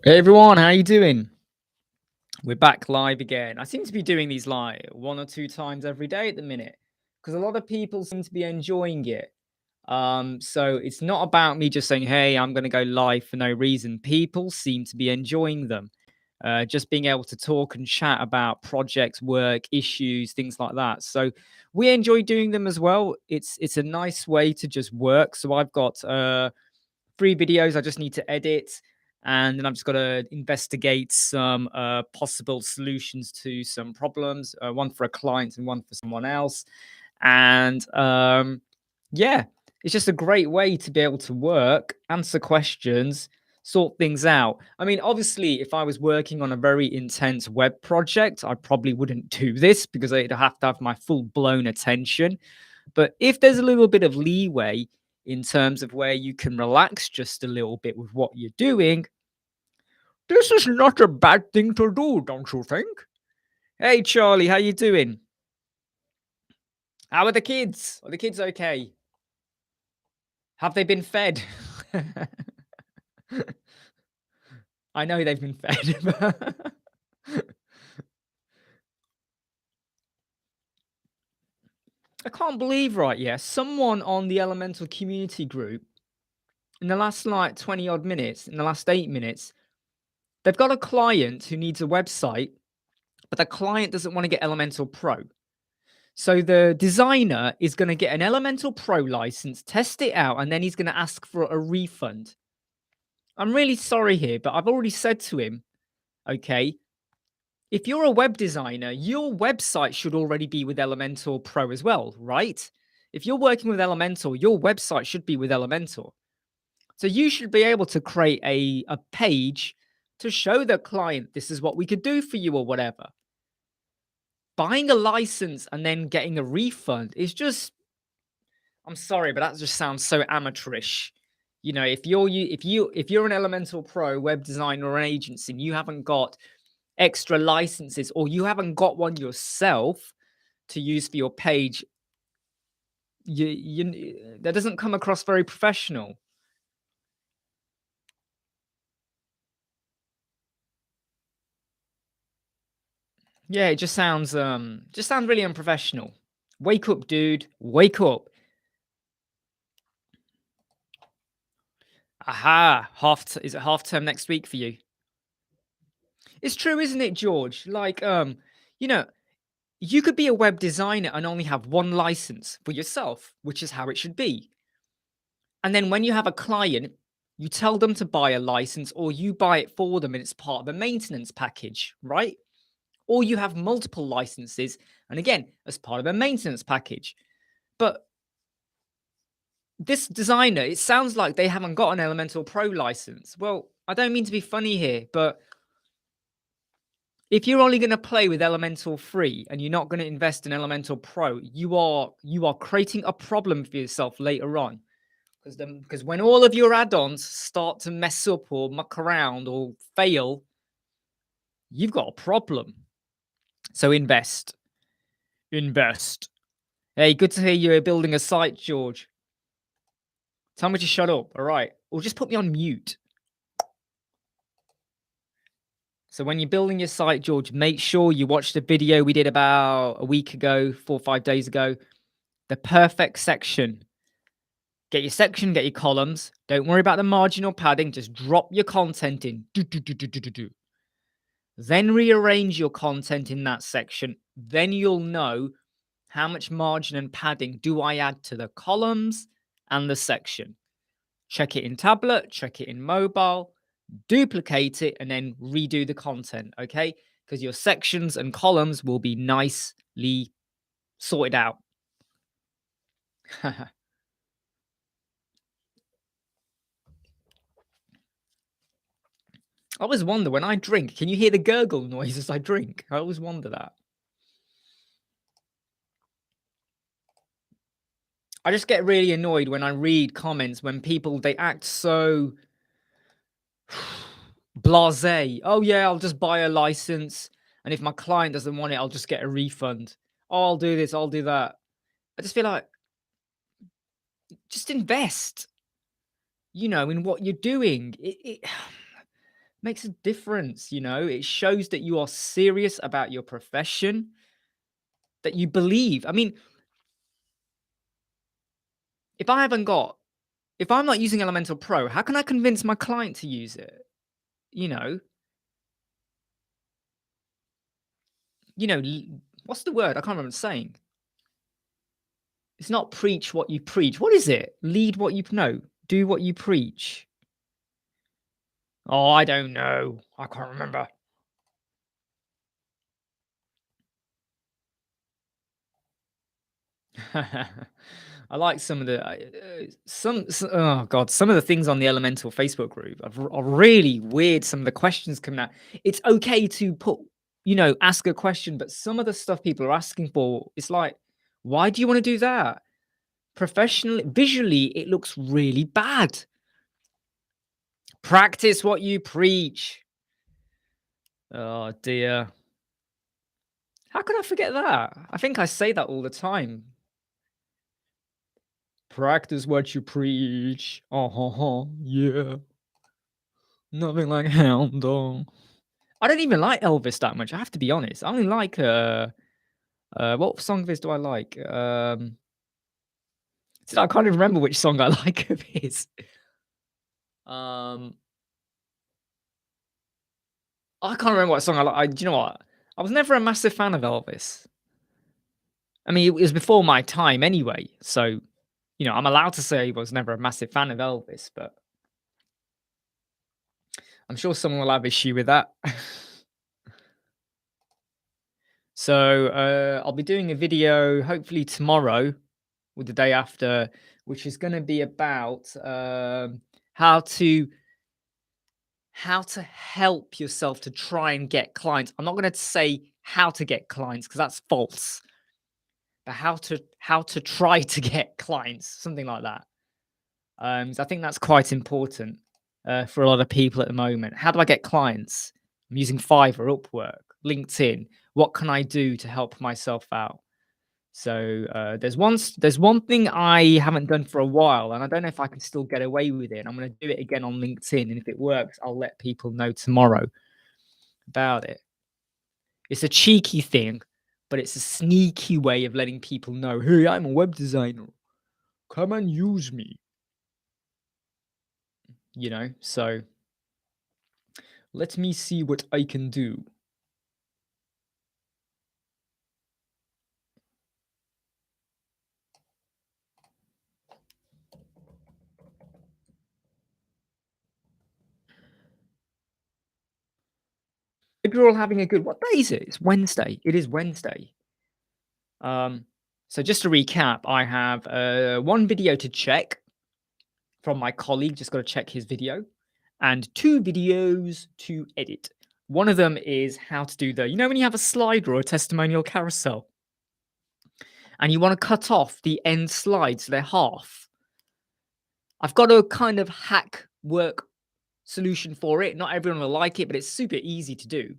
Hey everyone, how you doing? We're back live again. I seem to be doing these like 1 or 2 times every day at the minute because a lot of people seem to be enjoying it. So it's not about me just saying, "Hey, I'm going to go live for no reason." People seem to be enjoying them. Just being able to talk and chat about projects, work, issues, things like that. So we enjoy doing them as well. It's a nice way to just work. So I've got 3 videos I just need to edit, and then I've just got to investigate some possible solutions to some problems, one for a client and one for someone else. And yeah, it's just a great way to be able to work, answer questions, sort things out. I mean, obviously, if I was working on a very intense web project, I probably wouldn't do this because I'd have to have my full blown attention. But if there's a little bit of leeway in terms of where you can relax just a little bit with what you're doing, this is not a bad thing to do, don't you think? Hey Charlie, how you doing? How are the kids? Are the kids okay? Have they been fed? I know they've been fed. I can't believe, right? Yeah, someone on the Elemental community group in the last like 20 odd minutes, in the last 8 minutes, they've got a client who needs a website, but the client doesn't want to get Elementor Pro. So the designer is going to get an Elementor Pro license, test it out, and then he's going to ask for a refund. I'm really sorry here, but I've already said to him, okay, if you're a web designer, your website should already be with Elementor Pro as well, right? If you're working with Elementor, your website should be with Elementor. So you should be able to create a page to show the client this is what we could do for you or whatever. Buying a license and then getting a refund is just, I'm sorry, but that just sounds so amateurish. You know, if you're an Elementor Pro web designer or an agency and you haven't got extra licenses or you haven't got one yourself to use for your page, that doesn't come across very professional. Yeah, it just sounds really unprofessional. Wake up, dude. Wake up. Aha. Is it half term next week for you? It's true, isn't it, George? Like, you know, you could be a web designer and only have one license for yourself, which is how it should be. And then when you have a client, you tell them to buy a license or you buy it for them and it's part of a maintenance package, right? Or you have multiple licenses and again, as part of a maintenance package. But this designer, it sounds like they haven't got an Elementor Pro license. Well, I don't mean to be funny here, but if you're only going to play with Elementor Free and you're not going to invest in Elementor Pro, you are creating a problem for yourself later on. Because when all of your add-ons start to mess up or muck around or fail, you've got a problem. So invest. Invest. Hey, good to hear you're building a site, George. Tell me to shut up, all right? Or just put me on mute. So when you're building your site, George, make sure you watch the video we did about a week ago, 4 or 5 days ago. The perfect section. Get your section, get your columns. Don't worry about the margin or padding. Just drop your content in. Then rearrange your content in that section. Then you'll know how much margin and padding do I add to the columns and the section. Check it in tablet, check it in mobile, duplicate it, and then redo the content, okay? Because your sections and columns will be nicely sorted out. I always wonder when I drink, can you hear the gurgle noise as I drink? I always wonder that. I just get really annoyed when I read comments when people, they act so blasé. Oh yeah, I'll just buy a license, and if my client doesn't want it, I'll just get a refund. Oh, I'll do this, I'll do that. I just feel like, just invest, in what you're doing. makes a difference, you know? It shows that you are serious about your profession, that you believe. I mean, if I'm not using Elementor Pro, how can I convince my client to use it? You know? You know, what's the word? I can't remember the saying. It's not preach what you preach. What is it? Lead what you know. Do what you preach. Oh, I don't know. I can't remember. I like some of the oh god, some of the things on the Elemental Facebook group are really weird. Some of the questions coming out. It's okay to put, ask a question, but some of the stuff people are asking for, it's like, why do you want to do that? Professionally, visually, it looks really bad. Practice what you preach. Oh dear. How could I forget that? I think I say that all the time. Practice what you preach. Yeah. Nothing like hound dog. I don't even like Elvis that much. I have to be honest. I only like what song of his do I like? I can't even remember which song I like of his. Um, I can't remember what song I like. Do you know what? I was never a massive fan of Elvis. I mean, it was before my time anyway. So, I'm allowed to say I was never a massive fan of Elvis, but I'm sure someone will have issue with that. So I'll be doing a video hopefully tomorrow or the day after, which is going to be about how to help yourself to try and get clients. I'm not going to say how to get clients because that's false, but how to try to get clients, something like that. So I think that's quite important for a lot of people at the moment. How do I get clients? I'm using Fiverr, Upwork, LinkedIn. What can I do to help myself out? So there's one thing I haven't done for a while, and I don't know if I can still get away with it. I'm going to do it again on LinkedIn, and if it works, I'll let people know tomorrow about it. It's a cheeky thing, but it's a sneaky way of letting people know, hey, I'm a web designer. Come and use me. So let me see what I can do. If you're all having a good, what day is it? It's Wednesday. It is Wednesday. So just to recap, I have one video to check from my colleague. Just got to check his video, and two videos to edit. One of them is how to do when you have a slider or a testimonial carousel, and you want to cut off the end slides, so they're half. I've got a kind of hack work solution for it. Not everyone will like it, but it's super easy to do.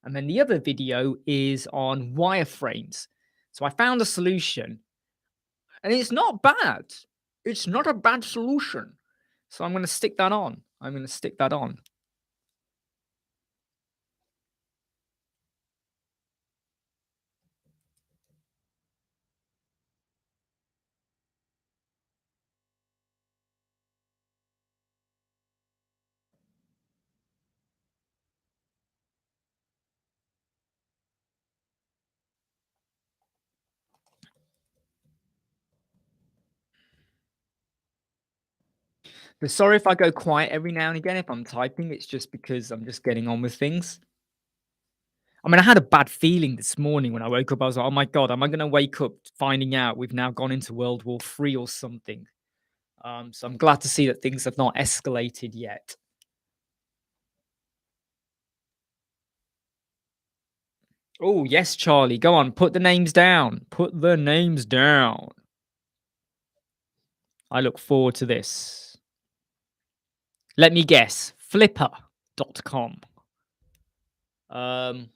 And then the other video is on wireframes. So I found a solution, and it's not bad. It's not a bad solution. So I'm going to stick that on. But sorry if I go quiet every now and again if I'm typing. It's just because I'm just getting on with things. I mean, I had a bad feeling this morning when I woke up. I was like, oh my God, am I going to wake up finding out we've now gone into World War III or something? So I'm glad to see that things have not escalated yet. Oh, yes, Charlie. Go on. Put the names down. Put the names down. I look forward to this. Let me guess. Flipper.com. That's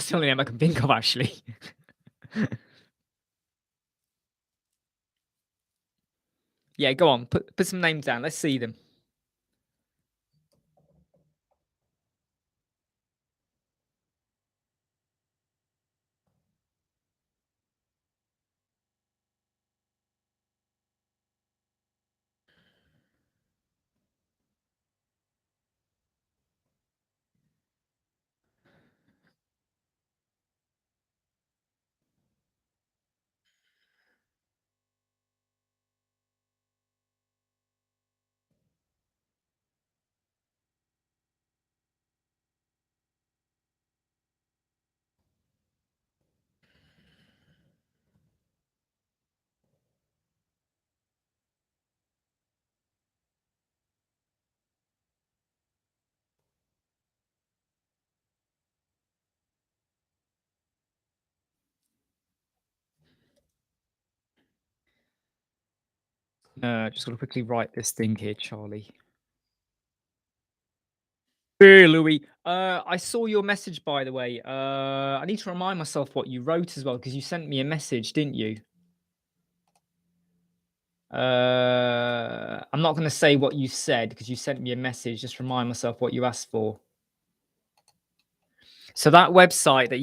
the only name I can think of, actually. Yeah, go on. Put some names down. Let's see them. Just gotta quickly write this thing here, Charlie. Hey, Louis. I saw your message, by the way. I need to remind myself what you wrote as well, because you sent me a message, didn't you? I'm not going to say what you said because you sent me a message. Just remind myself what you asked for. So that website that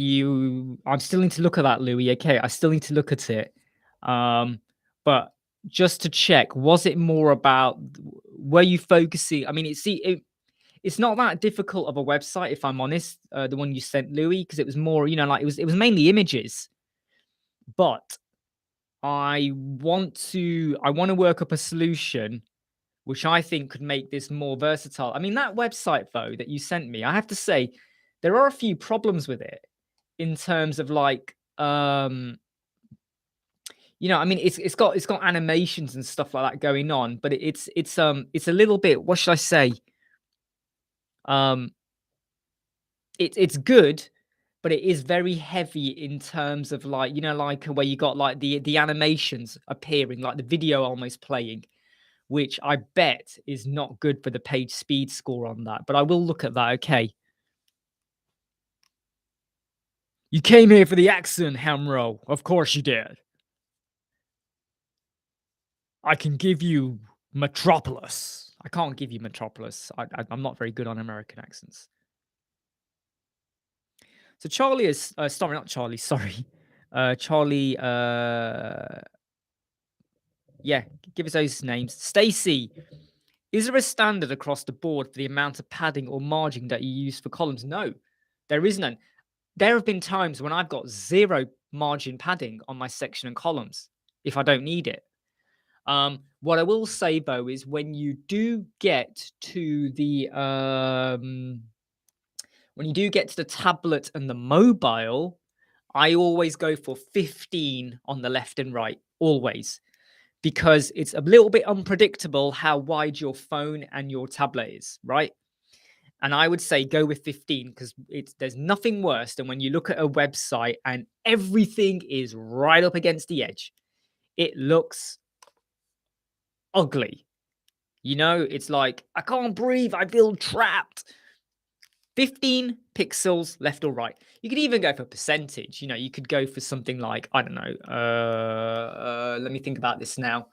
I'm still need to look at that, Louis. Okay, I still need to look at it. But just to check, was it more about? Were you focusing? I mean, it's not that difficult of a website, if I'm honest. The one you sent, Louis, because it was more, like it was mainly images. But I want to work up a solution which I think could make this more versatile. I mean, that website though that you sent me, I have to say, there are a few problems with it in terms of like, I mean, it's got animations and stuff like that going on, but it's a little bit, what should I say? It's good, but it is very heavy in terms of like, like where you got like the animations appearing, like the video almost playing, which I bet is not good for the page speed score on that. But I will look at that. Okay. You came here for the accent, Hamro. Of course you did. I can give you Metropolis. I can't give you Metropolis. I'm not very good on American accents. So Charlie is sorry, not Charlie. Sorry, Charlie. Yeah, give us those names. Stacy, is there a standard across the board for the amount of padding or margin that you use for columns? No, there is none. There have been times when I've got 0 margin padding on my section and columns if I don't need it. What I will say though is when you do get to the tablet and the mobile, I always go for 15 on the left and right, always, because it's a little bit unpredictable how wide your phone and your tablet is, right? And I would say go with 15 because there's nothing worse than when you look at a website and everything is right up against the edge. It looks ugly. It's like, I can't breathe. I feel trapped. 15 pixels left or right. You could even go for percentage. You could go for something like, I don't know. Let me think about this now.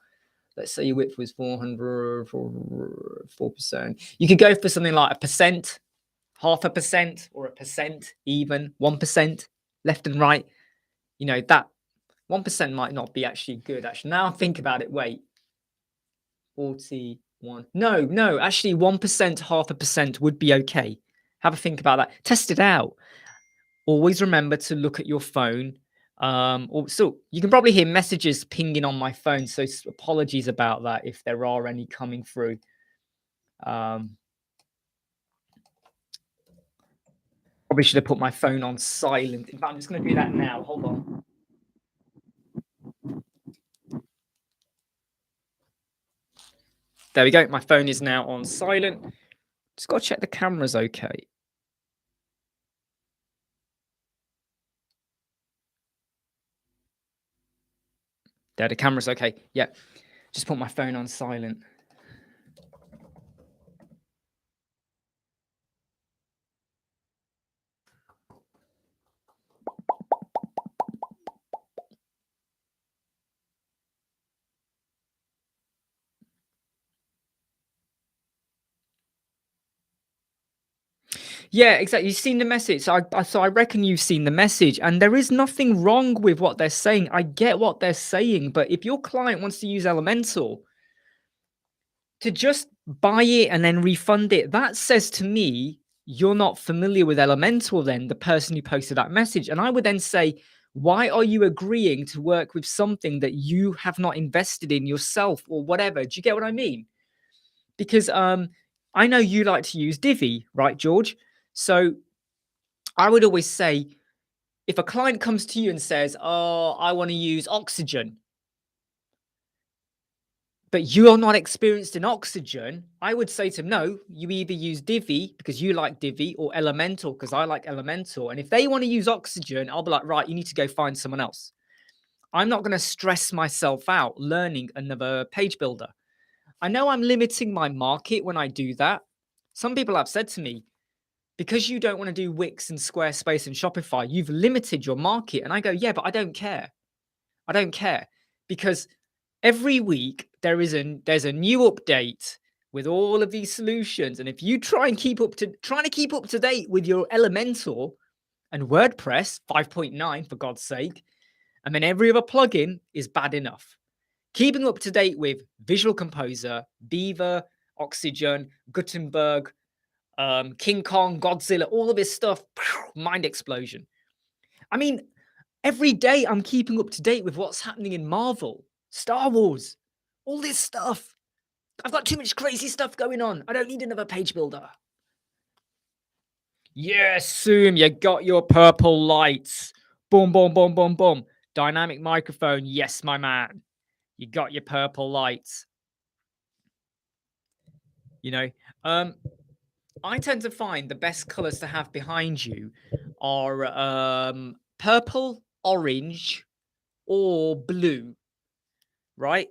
Let's say your width was 400, 4%. You could go for something like a percent, 0.5% or a percent, even 1% left and right. That 1% might not be actually good. Actually, now I think about it, wait. 41. No, actually 1%, 0.5% would be okay. Have a think about that. Test it out. Always remember to look at your phone. So you can probably hear messages pinging on my phone. So apologies about that if there are any coming through. Probably should have put my phone on silent. In fact, I'm just going to do that now. Hold on. There we go. My phone is now on silent. Just got to check the camera's okay. There, the camera's okay. Yeah. Just put my phone on silent. Yeah, exactly. You've seen the message. So I reckon you've seen the message, and there is nothing wrong with what they're saying. I get what they're saying, but if your client wants to use Elementor, to just buy it and then refund it, that says to me you're not familiar with Elementor, then the person who posted that message. And I would then say, why are you agreeing to work with something that you have not invested in yourself or whatever? Do you get what I mean? Because I know you like to use Divi, right, George? So I would always say, if a client comes to you and says, oh, I want to use Oxygen, but you are not experienced in Oxygen, I would say to them, no, you either use Divi because you like Divi, or Elementor because I like Elementor. And if they want to use Oxygen, I'll be like, right, you need to go find someone else. I'm not going to stress myself out learning another page builder. I know I'm limiting my market when I do that. Some people have said to me, because you don't want to do Wix and Squarespace and Shopify, you've limited your market. And I go, yeah, but I don't care. I don't care, because every week there's a new update with all of these solutions. And if you trying to keep up to date with your Elementor and WordPress 5.9, for God's sake, and then every other plugin is bad enough. Keeping up to date with Visual Composer, Beaver, Oxygen, Gutenberg, King Kong, Godzilla, all of this stuff, mind explosion. I mean, every day I'm keeping up to date with what's happening in Marvel, Star Wars, all this stuff. I've got too much crazy stuff going on. I don't need another page builder. Yes, Zoom, you got your purple lights. Boom, boom, boom, boom, boom. Dynamic microphone. Yes, my man. You got your purple lights. You know, I tend to find the best colors to have behind you are purple, orange, or blue, right?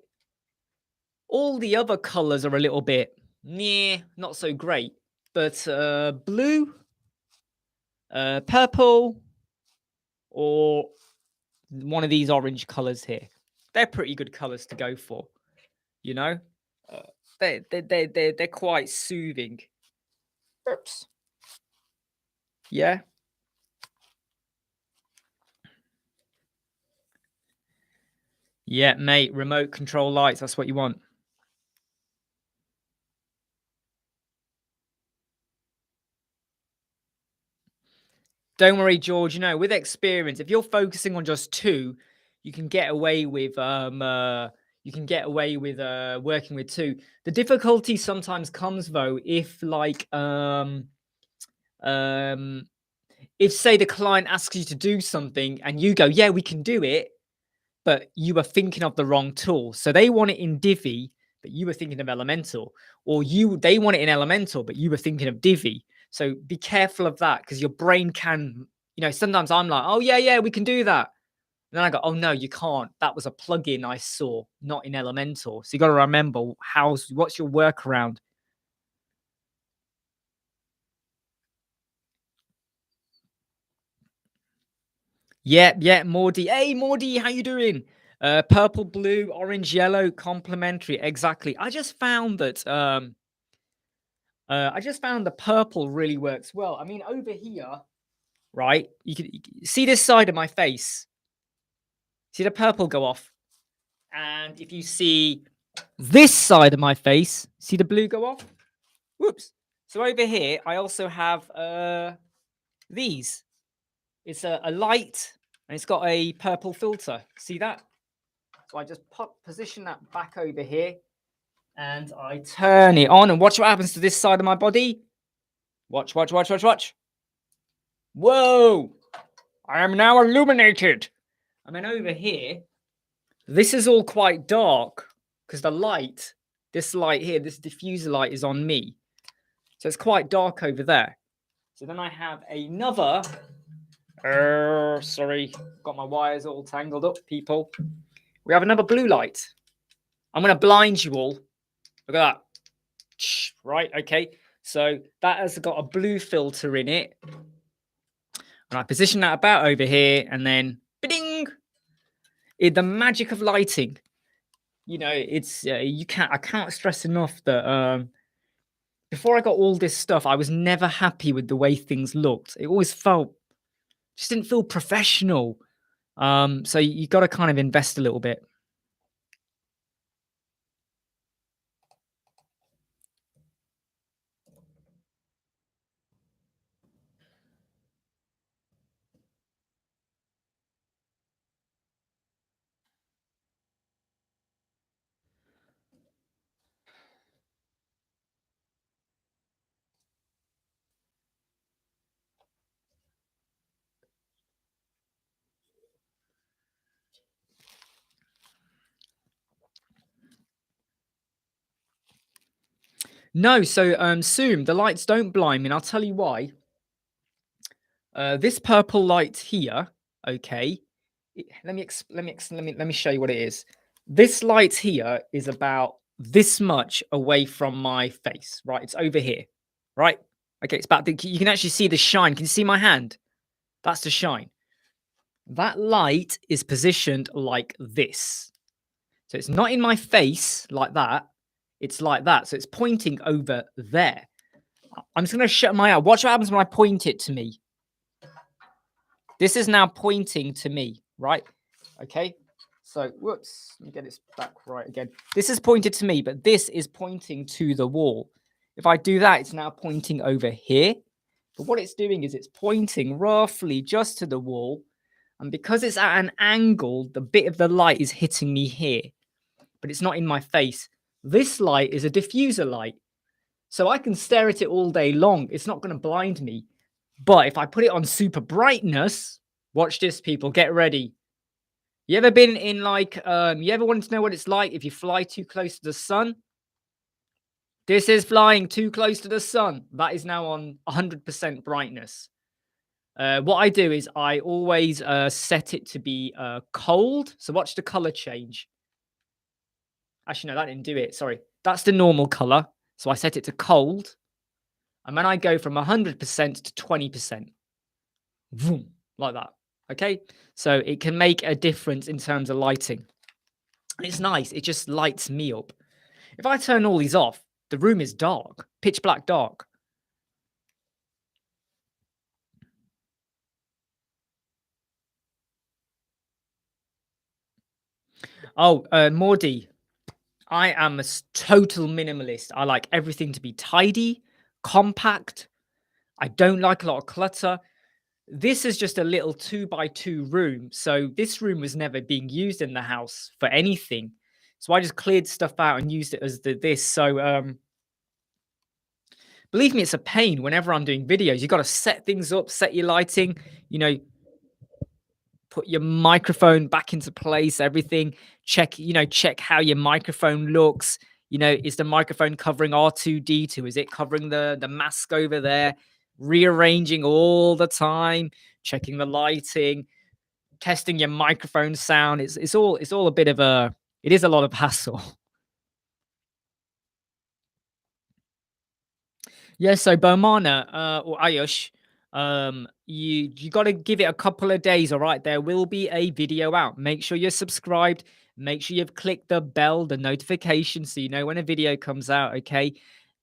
All the other colors are a little bit, not so great. But blue, purple, or one of these orange colors here, they're pretty good colors to go for. You know, they're quite soothing. Oops. Yeah. Yeah, mate. Remote control lights. That's what you want. Don't worry, George. You know, with experience, if you're focusing on just two, you can get away with working with two. The difficulty sometimes comes though if if say the client asks you to do something and you go, yeah, we can do it, but you were thinking of the wrong tool. So they want it in Divi, but you were thinking of Elementor, or they want it in Elementor, but you were thinking of Divi. So be careful of that, because your brain can, sometimes I'm like, oh yeah, we can do that. And then I go, oh no, you can't. That was a plugin I saw, not in Elementor. So you got to remember what's your workaround. Yeah, Mordy. Hey, Mordy, how you doing? Purple, blue, orange, yellow, complementary. Exactly. I just found that the purple really works well. I mean, over here, right? You can see this side of my face. See the purple go off, and if you see this side of my face, see the blue go off. Whoops. So over here, I also have these. It's a light, and it's got a purple filter. See that? So I just position that back over here, and I turn it on, and watch what happens to this side of my body. Watch. Whoa! I am now illuminated. And then over here, this is all quite dark because the light, this light here, this diffuser light is on me. So it's quite dark over there. So then I have another, sorry, got my wires all tangled up, people. We have another blue light. I'm going to blind you all. Look at that. Right, okay. So that has got a blue filter in it. And I position that about over here, and then, ding! The magic of lighting. It's I can't stress enough that before I got all this stuff, I was never happy with the way things looked. It always just didn't feel professional. So you got to kind of invest a little bit. No, so Soom, the lights don't blind me, and I'll tell you why. This purple light here, okay. Let me show you what it is. This light here is about this much away from my face, right? It's over here, right? Okay, it's about you can actually see the shine. Can you see my hand? That's the shine. That light is positioned like this. So it's not in my face like that. It's like that. So it's pointing over there. I'm just going to shut my eye. Watch what happens when I point it to me. This is now pointing to me, right? Okay. So, whoops. Let me get this back right again. This is pointed to me, but this is pointing to the wall. If I do that, it's now pointing over here. But what it's doing is it's pointing roughly just to the wall. And because it's at an angle, the bit of the light is hitting me here, but it's not in my face. This light is a diffuser light. So I can stare at it all day long. It's not going to blind me. But if I put it on super brightness, watch this, people, get ready. You ever been in you ever wanted to know what it's like if you fly too close to the sun? This is flying too close to the sun. That is now on 100% brightness. What I do is I always set it to be cold. So watch the color change. Actually, no, that didn't do it. Sorry. That's the normal color. So I set it to cold. And then I go from 100% to 20%. Vroom, like that. Okay. So it can make a difference in terms of lighting. It's nice. It just lights me up. If I turn all these off, the room is dark, pitch black dark. Oh, Mordy, I am a total minimalist. I like everything to be tidy, compact. I don't like a lot of clutter. This is just a little 2x2 room. So this room was never being used in the house for anything. So I just cleared stuff out and used it as this. So believe me, it's a pain whenever I'm doing videos. You got to set things up, set your lighting, put your microphone back into place, everything. Check how your microphone looks. Is the microphone covering R2D2? Is it covering the mask over there? Rearranging all the time, checking the lighting, testing your microphone sound. It's all a bit of it is a lot of hassle. Yeah, so Bomana or Ayush, you got to give it a couple of days. All right, there will be a video out. Make sure you're subscribed. Make sure you've clicked the bell, the notification, so you know when a video comes out. Okay,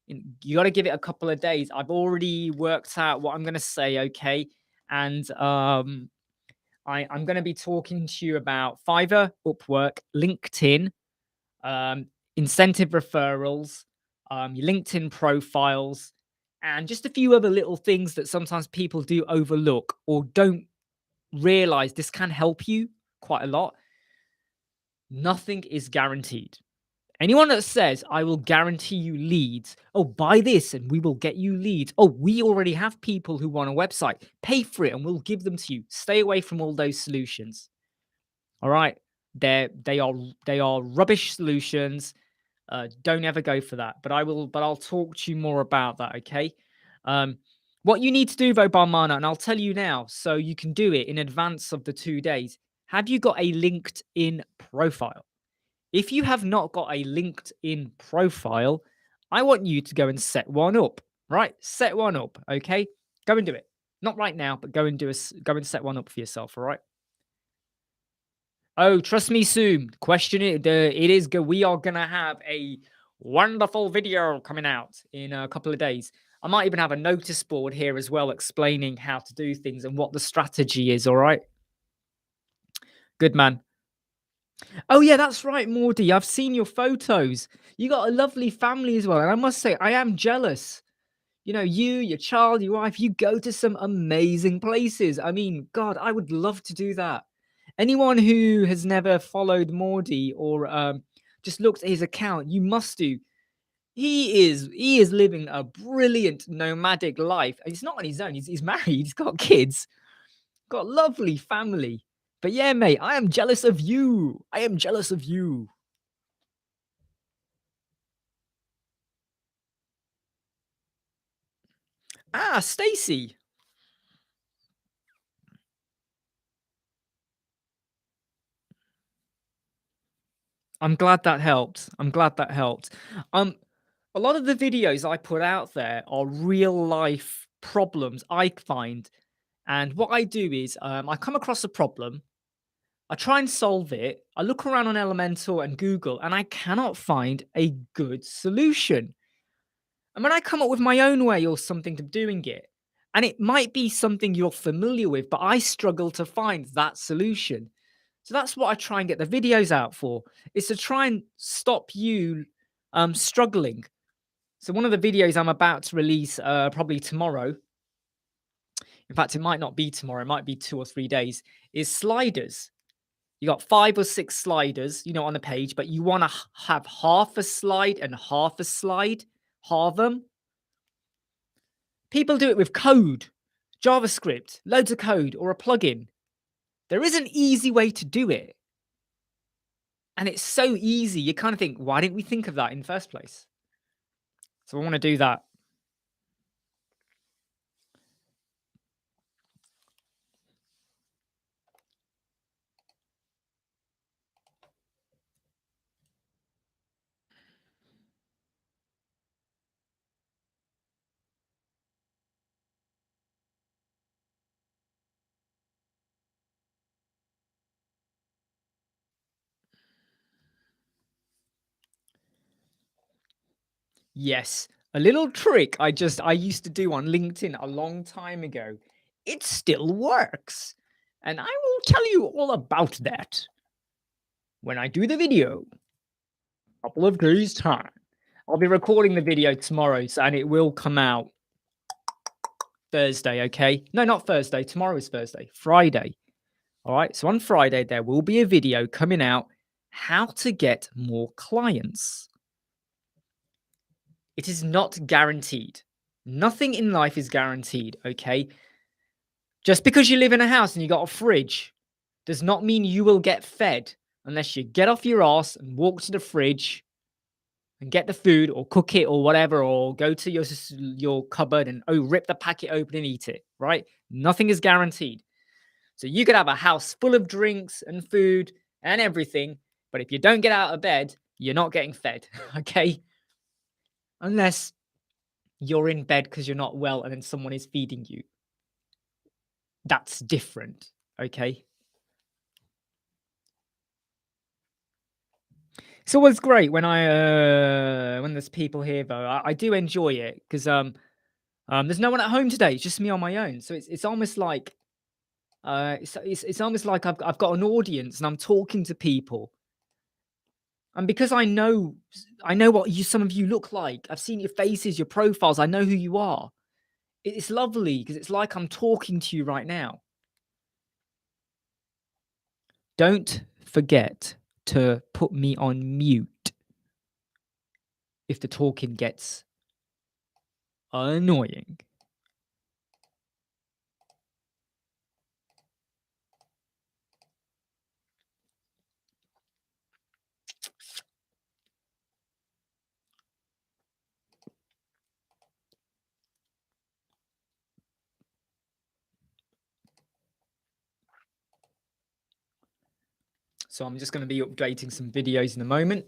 you got to give it a couple of days. I've already worked out what I'm going to say. Okay, and I'm going to be talking to you about Fiverr, Upwork, LinkedIn, incentive referrals, your LinkedIn profiles, and just a few other little things that sometimes people do overlook or don't realize this can help you quite a lot. Nothing is guaranteed. Anyone that says, I will guarantee you leads, oh, buy this and we will get you leads. Oh, we already have people who want a website. Pay for it and we'll give them to you. Stay away from all those solutions. All right. They are rubbish solutions. Don't ever go for that. But I'll talk to you more about that. Okay. What you need to do though, Barmana, and I'll tell you now, so you can do it in advance of the 2 days. Have you got a LinkedIn profile? If you have not got a LinkedIn profile, I want you to go and set one up, right? Set one up, okay? Go and do it. Not right now, but go and set one up for yourself, all right? Oh, trust me, soon. Question it. It is good. We are gonna have a wonderful video coming out in a couple of days. I might even have a notice board here as well explaining how to do things and what the strategy is. All right. Good man. Oh, yeah, that's right, Mordy. I've seen your photos. You got a lovely family as well. And I must say, I am jealous. You know, you, your child, your wife, you go to some amazing places. I mean, God, I would love to do that. Anyone who has never followed Mordy or just looked at his account, you must do. He is living a brilliant nomadic life. And he's not on his own. He's married. He's got kids. Got lovely family. But yeah, mate, I am jealous of you. I am jealous of you. Ah, Stacy. I'm glad that helped. I'm glad that helped. Um, a lot of the videos I put out there are real life problems I find. And what I do is I come across a problem, I try and solve it. I look around on Elementor and Google, and I cannot find a good solution. And when I come up with my own way or something to doing it, and it might be something you're familiar with, but I struggle to find that solution. So that's what I try and get the videos out for, is to try and stop you struggling. So one of the videos I'm about to release probably tomorrow, in fact, it might not be tomorrow, it might be 2 or 3 days, is sliders. You got 5 or 6 sliders, on the page, but you want to have half a slide and half a slide, halve them. People do it with code, JavaScript, loads of code, or a plugin. There is an easy way to do it. And it's so easy, you kind of think, why didn't we think of that in the first place? So I want to do that. Yes, a little trick I used to do on LinkedIn a long time ago. It still works. And I will tell you all about that when I do the video. Couple of days time. I'll be recording the video tomorrow, and it will come out Thursday, okay? No, not Thursday. Tomorrow is Thursday. Friday. All right. So on Friday, there will be a video coming out how to get more clients. It is not guaranteed. Nothing in life is guaranteed, okay? Just because you live in a house and you got a fridge does not mean you will get fed unless you get off your ass and walk to the fridge and get the food or cook it or whatever, or go to your cupboard and rip the packet open and eat it, right? Nothing is guaranteed. So you could have a house full of drinks and food and everything, but if you don't get out of bed, you're not getting fed, okay? Unless you're in bed because you're not well and then someone is feeding you. That's different, okay? It's always great when when there's people here though. I do enjoy it because there's no one at home today. It's just me on my own. So it's almost like it's almost like I've got an audience and I'm talking to people. And because I know what some of you look like. I've seen your faces, your profiles. I know who you are. It's lovely because it's like I'm talking to you right now. Don't forget to put me on mute if the talking gets annoying. So I'm just going to be updating some videos in a moment.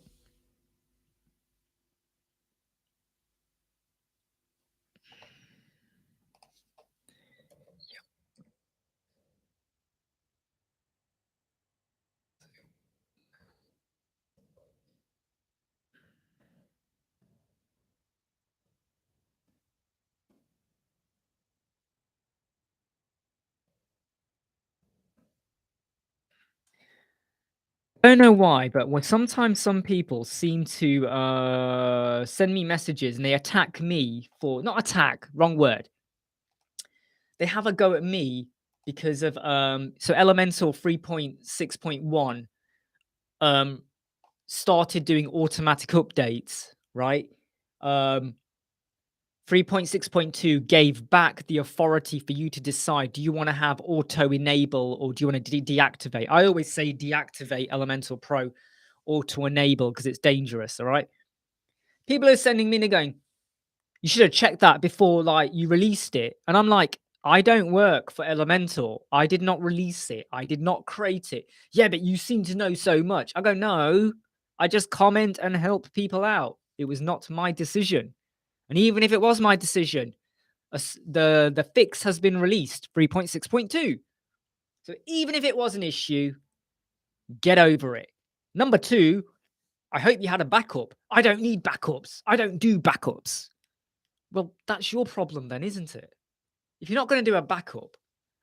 I don't know why, but when sometimes some people seem to send me messages and they attack me for not attack, wrong word. They have a go at me because of so Elementor 3.6.1 um started doing automatic updates, right? Um 3.6.2 gave back the authority for you to decide, do you want to have auto enable or do you want to deactivate? I always say deactivate Elementor Pro auto enable because it's dangerous, all right? People are sending me and they're going, you should have checked that before like you released it. And I'm like, I don't work for Elementor. I did not release it. I did not create it. Yeah, but you seem to know so much. I go, no, I just comment and help people out. It was not my decision. And even if it was my decision, the fix has been released, 3.6.2. So even if it was an issue, get over it. Number two, I hope you had a backup. I don't need backups. I don't do backups. Well, that's your problem then, isn't it? If you're not going to do a backup,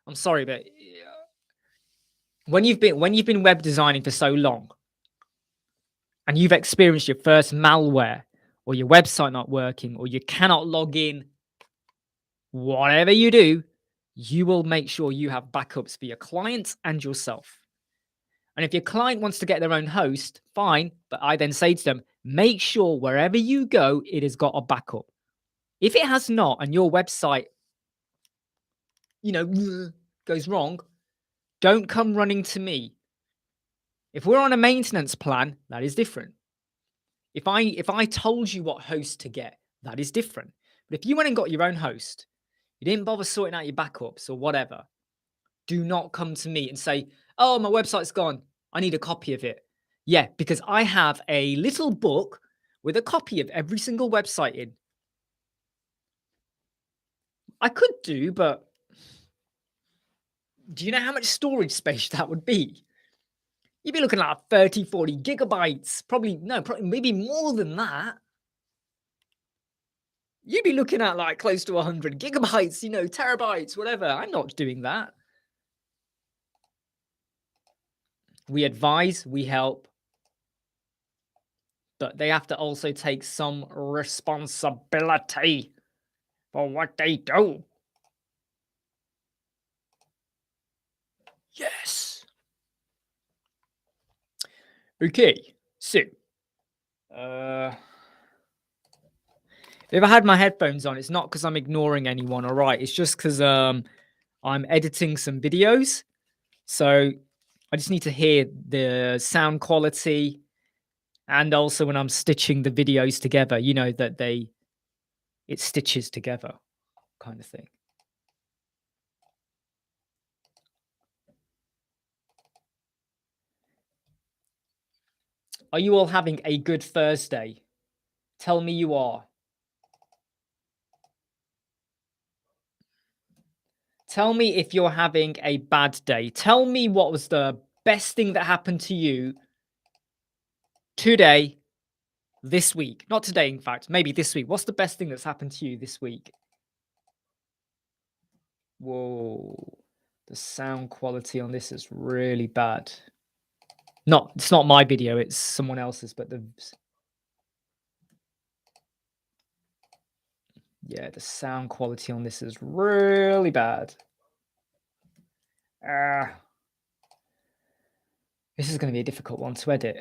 I'm sorry, but when you've been web designing for so long and you've experienced your first malware or your website not working or you cannot log in, whatever you do, you will make sure you have backups for your clients and yourself. And if your client wants to get their own host, fine. But I then say to them, make sure wherever you go, it has got a backup. If it has not, and your website, goes wrong, don't come running to me. If we're on a maintenance plan, that is different. If I told you what host to get, that is different. But if you went and got your own host, you didn't bother sorting out your backups or whatever, do not come to me and say, oh, my website's gone. I need a copy of it. Yeah, because I have a little book with a copy of every single website in. I could do, but do you know how much storage space that would be? You'd be looking at 30, 40 gigabytes. Probably maybe more than that. You'd be looking at like close to 100 gigabytes, terabytes, whatever. I'm not doing that. We advise, we help, but they have to also take some responsibility for what they do. Yes. Okay, so if I had my headphones on, it's not because I'm ignoring anyone, all right? It's just because I'm editing some videos. So I just need to hear the sound quality and also when I'm stitching the videos together, that it stitches together kind of thing. Are you all having a good Thursday? Tell me you are. Tell me if you're having a bad day. Tell me what was the best thing that happened to you today, this week. Not today, in fact, maybe this week. What's the best thing that's happened to you this week? Whoa. The sound quality on this is really bad. It's not my video, it's someone else's, but the sound quality on this is really bad. This is going to be a difficult one to edit.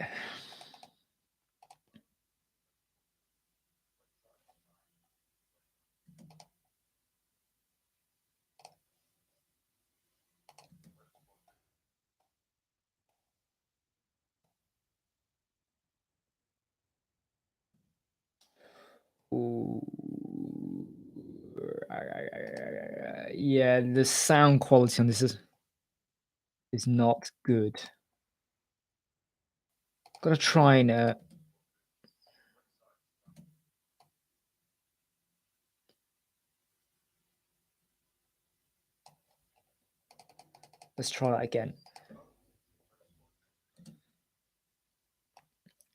Ooh. Yeah, the sound quality on this is not good. Gotta try and let's try that again.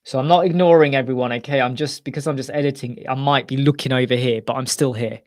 So I'm not ignoring everyone, okay? Because I'm just editing, I might be looking over here, but I'm still here.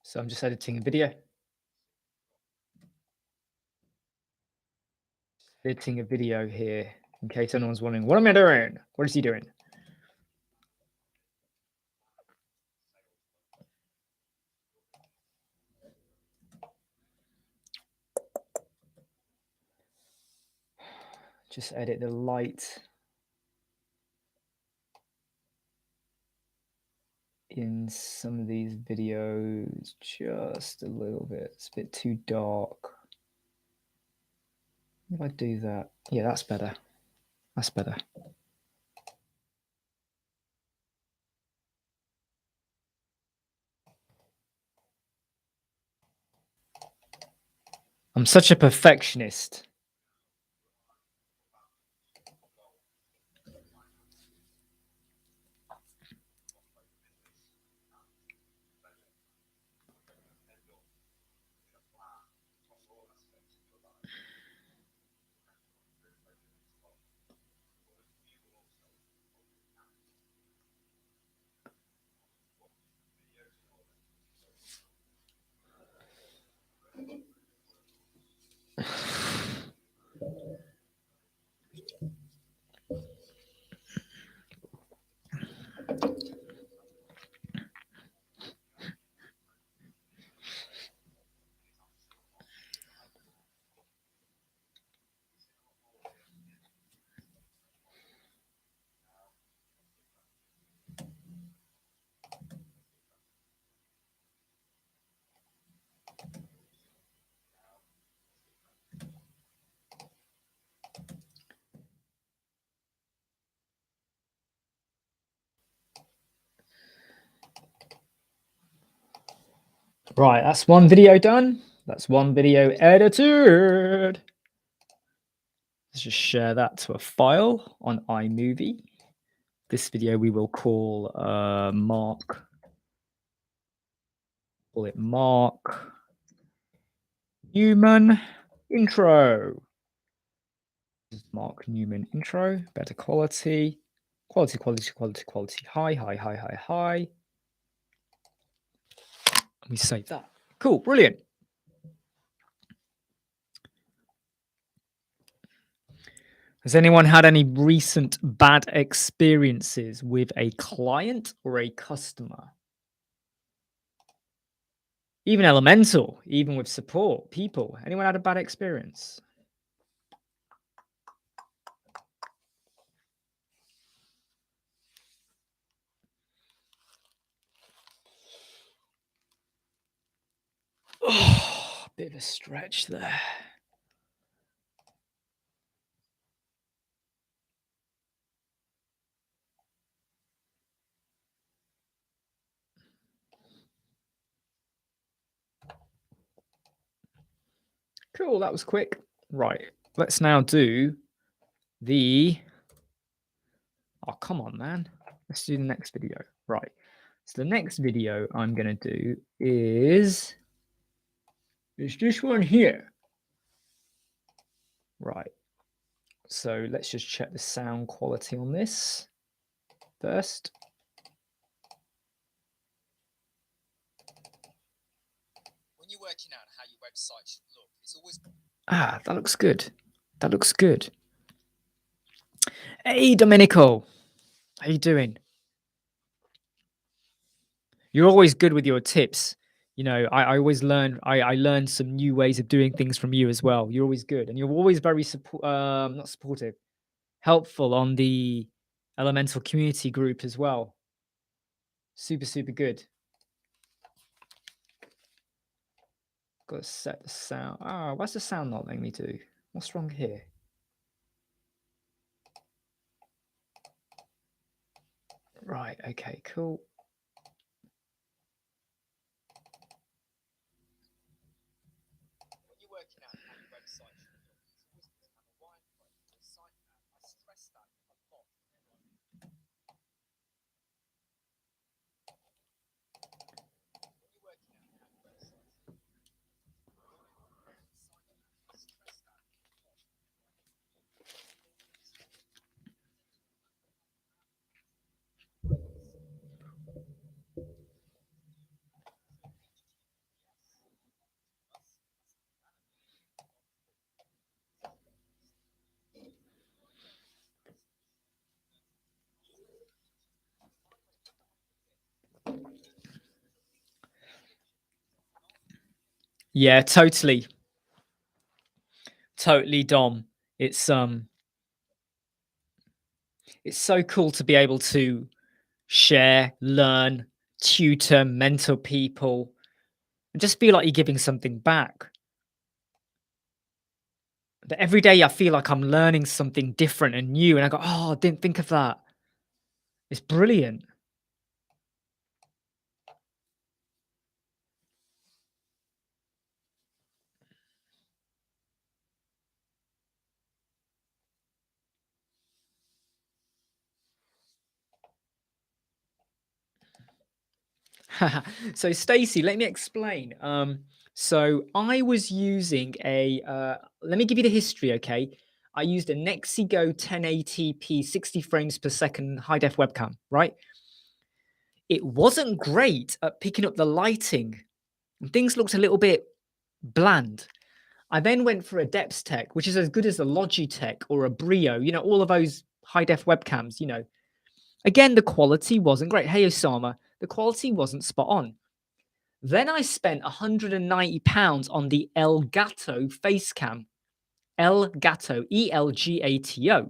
So I'm just editing a video. Editing a video here, in case anyone's wondering, what am I doing? What is he doing? Just edit the light in some of these videos just a little bit. It's a bit too dark. If I do that, yeah, that's better. That's better. I'm such a perfectionist. Right, that's one video done. That's one video edited. Let's just share that to a file on iMovie. This video we will call Mark. Call it Mark Newman intro. This is Mark Newman intro. Better quality. Quality. High. Let me save that. Cool, brilliant. Has anyone had any recent bad experiences with a client or a customer? Even Elementor, even with support, people. Anyone had a bad experience? Oh, bit of a stretch there. Cool, that was quick. Right, let's now do the... Oh, come on, man. Let's do the next video. Right, so the next video I'm going to do is this one here. Right, so let's just check the sound quality on this first. When you're working out how your website should look, it's always... Ah, that looks good. That looks good. Hey, Domenico. How you doing? You're always good with your tips. You know, I always learn. I learned some new ways of doing things from you as well. You're always good, and you're always very not supportive, helpful on the Elemental community group as well. Super good. Got to set the sound. Ah, why's the sound not letting me do? What's wrong here? Right. Okay. Cool. Yeah, totally. Totally, Dom. It's it's so cool to be able to share, learn, tutor, mentor people, and just feel like you're giving something back. But every day I feel like I'm learning something different and new, and I go, "Oh, I didn't think of that." It's brilliant. So, Stacy, let me explain. So I was using a. Let me give you the history, okay? I used a Nexigo 1080p 60 frames per second high def webcam, right? It wasn't great at picking up the lighting. Things looked a little bit bland. I then went for a Depth Tech, which is as good as a Logitech or a Brio, all of those high def webcams. Again, the quality wasn't great. Hey, Osama, the quality wasn't spot on. Then I spent £190 on the Elgato face cam. Elgato, Elgato,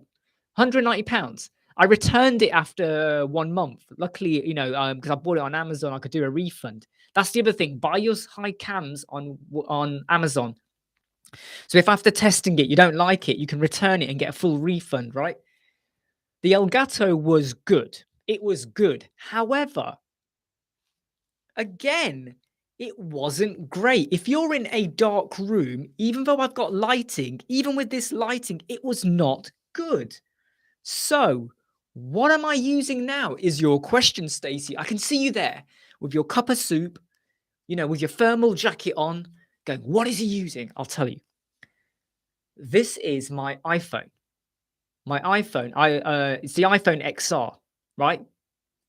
£190. I returned it after 1 month. Luckily, because I bought it on Amazon, I could do a refund. That's the other thing. Buy your high cams on Amazon. So if after testing it you don't like it, you can return it and get a full refund, right? The Elgato was good. It was good. However, again, it wasn't great. If you're in a dark room, even though I've got lighting, even with this lighting, it was not good. So, what am I using now is your question, Stacey. I can see you there with your cup of soup, with your thermal jacket on, going, what is he using? I'll tell you. This is my iPhone. My iPhone, it's the iPhone XR, right?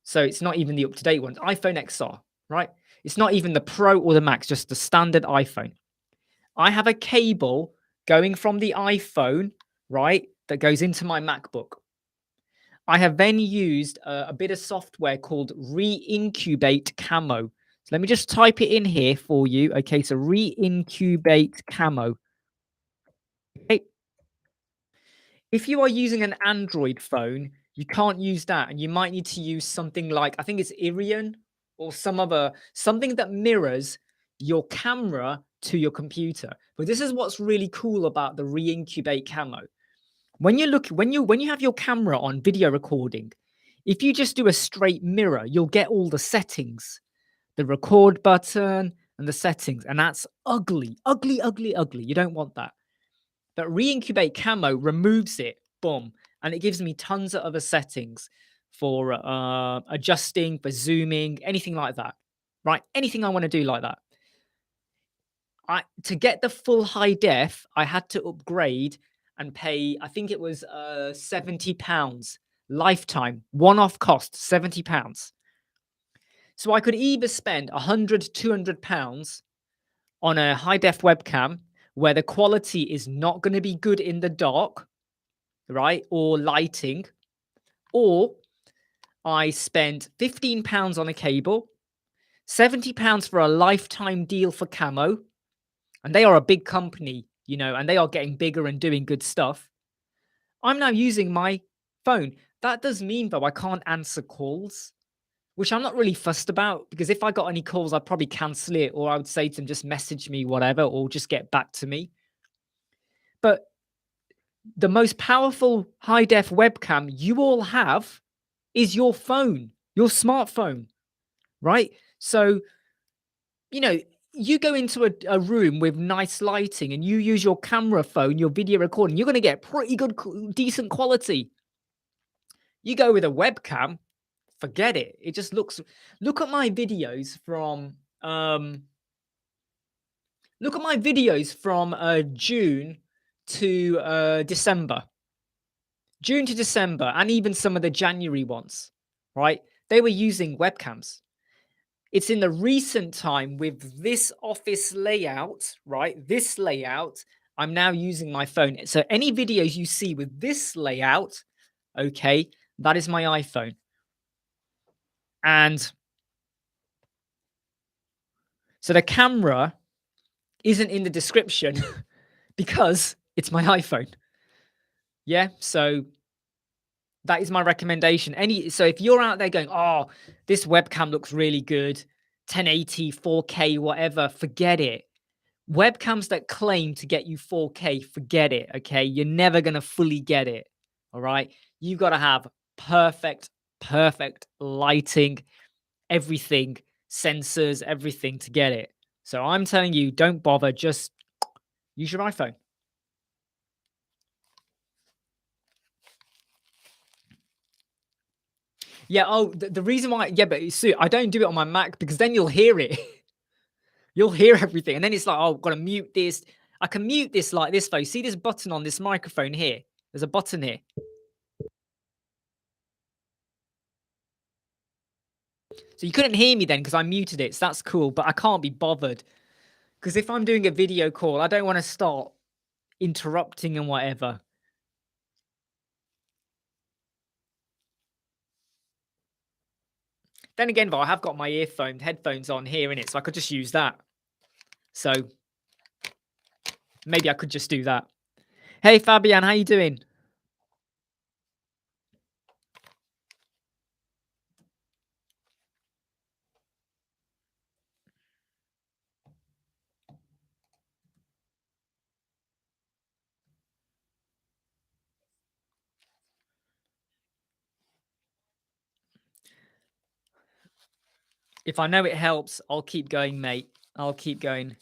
So it's not even the up-to-date one. iPhone XR, right? It's not even the Pro or the Max, just the standard iPhone. I have a cable going from the iPhone, right, that goes into my MacBook. I have then used a bit of software called Reincubate Camo. So let me just type it in here for you. Okay, so Reincubate Camo. Okay. If you are using an Android phone, you can't use that, and you might need to use something like, I think it's Irion or something that mirrors your camera to your computer. But this is what's really cool about the Reincubate Camo. When you have your camera on video recording, if you just do a straight mirror, you'll get all the settings, the record button and the settings, and that's ugly, ugly, ugly, ugly. You don't want that. But Reincubate Camo removes it, boom, and it gives me tons of other settings for adjusting, for zooming, anything like that, right? Anything I want to do like that. To get the full high def, I had to upgrade and pay, I think it was £70 lifetime, one-off cost, £70. So I could either spend £100, £200 on a high def webcam where the quality is not going to be good in the dark, right? Or lighting, or I spent £15 on a cable, £70 for a lifetime deal for Camo, and they are a big company, and they are getting bigger and doing good stuff. I'm now using my phone. That does mean, though, I can't answer calls, which I'm not really fussed about, because if I got any calls, I'd probably cancel it, or I would say to them, just message me, whatever, or just get back to me. But the most powerful high def webcam you all have is your phone, your smartphone, right? So, you go into a room with nice lighting and you use your camera phone, your video recording, you're going to get pretty good, decent quality. You go with a webcam, forget it. It just look at my videos from, June to December. June to December, and even some of the January ones, right? They were using webcams. It's in the recent time with this office layout, right? This layout, I'm now using my phone. So any videos you see with this layout, okay, that is my iPhone. And so the camera isn't in the description because it's my iPhone. Yeah, so that is my recommendation. So if you're out there going, "Oh, this webcam looks really good, 1080, 4K, whatever," forget it. Webcams that claim to get you 4K, forget it, okay? You're never gonna fully get it, all right? You gotta have perfect, perfect lighting, everything, sensors, everything to get it. So I'm telling you, don't bother, just use your iPhone. Yeah, oh, the reason why, yeah, but Sue, I don't do it on my Mac because then you'll hear it. You'll hear everything. And then it's like, oh, I've got to mute this. I can mute this like this, though. You see this button on this microphone here? There's a button here. So you couldn't hear me then because I muted it. So that's cool. But I can't be bothered because if I'm doing a video call, I don't want to start interrupting and whatever. Then again, though, I have got my headphones on here in it, so I could just use that. So maybe I could just do that. Hey, Fabian, how you doing? If I know it helps, I'll keep going, mate. I'll keep going.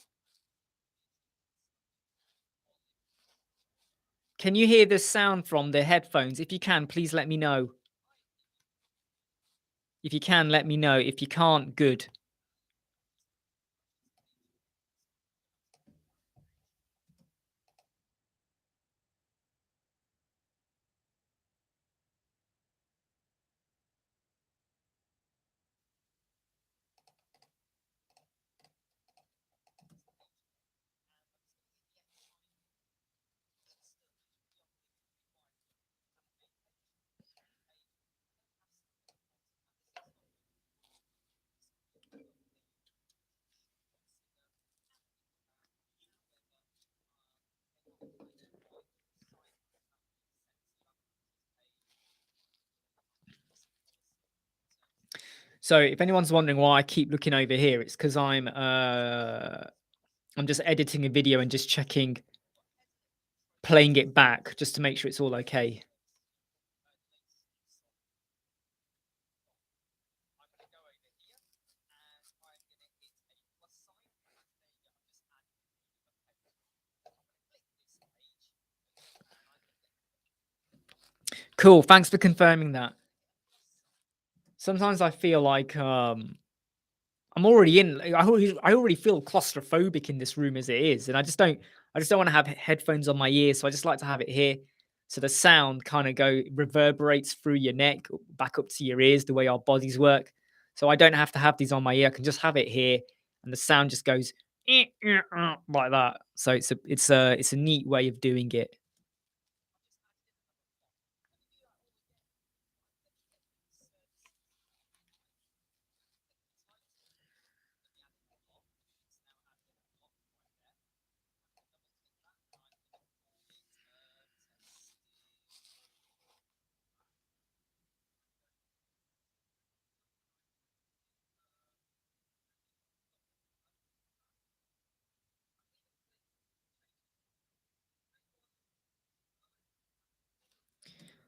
Can you hear the sound from the headphones? If you can, please let me know. If you can, let me know. If you can't, good. So if anyone's wondering why I keep looking over here, it's because I'm just editing a video and just checking, playing it back just to make sure it's all okay. Cool. Thanks for confirming that. Sometimes I feel like I'm already in. I already feel claustrophobic in this room as it is, and I just don't want to have headphones on my ears. So I just like to have it here, so the sound kind of reverberates through your neck back up to your ears, the way our bodies work. So I don't have to have these on my ear. I can just have it here, and the sound just goes like that. So it's a neat way of doing it.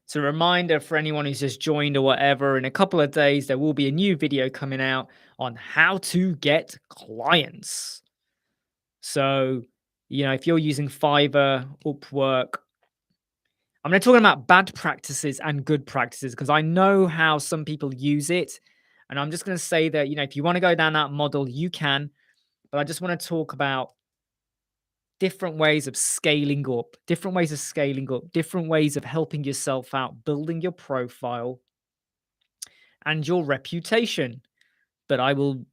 So, a reminder for anyone who's just joined or whatever, in a couple of days, there will be a new video coming out on how to get clients. So, if you're using Fiverr, Upwork, I'm going to talk about bad practices and good practices because I know how some people use it. And I'm just going to say that, if you want to go down that model, you can. But I just want to talk about different ways of scaling up, different ways of helping yourself out, building your profile and your reputation. But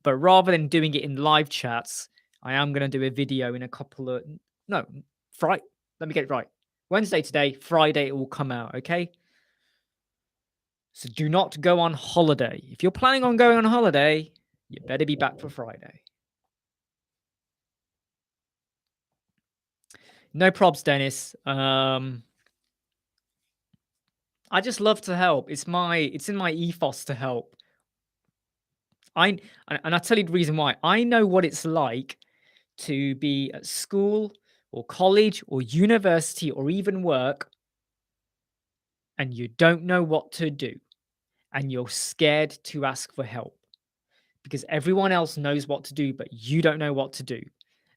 rather than doing it in live chats, I am going to do a video in a couple of, no, Friday. Let me get it right. Wednesday today, Friday it will come out, okay? So do not go on holiday. If you're planning on going on holiday, you better be back for Friday. No probs, Dennis. I just love to help. It's in my ethos to help. And I'll tell you the reason why. I know what it's like to be at school or college or university or even work, and you don't know what to do, and you're scared to ask for help because everyone else knows what to do, but you don't know what to do.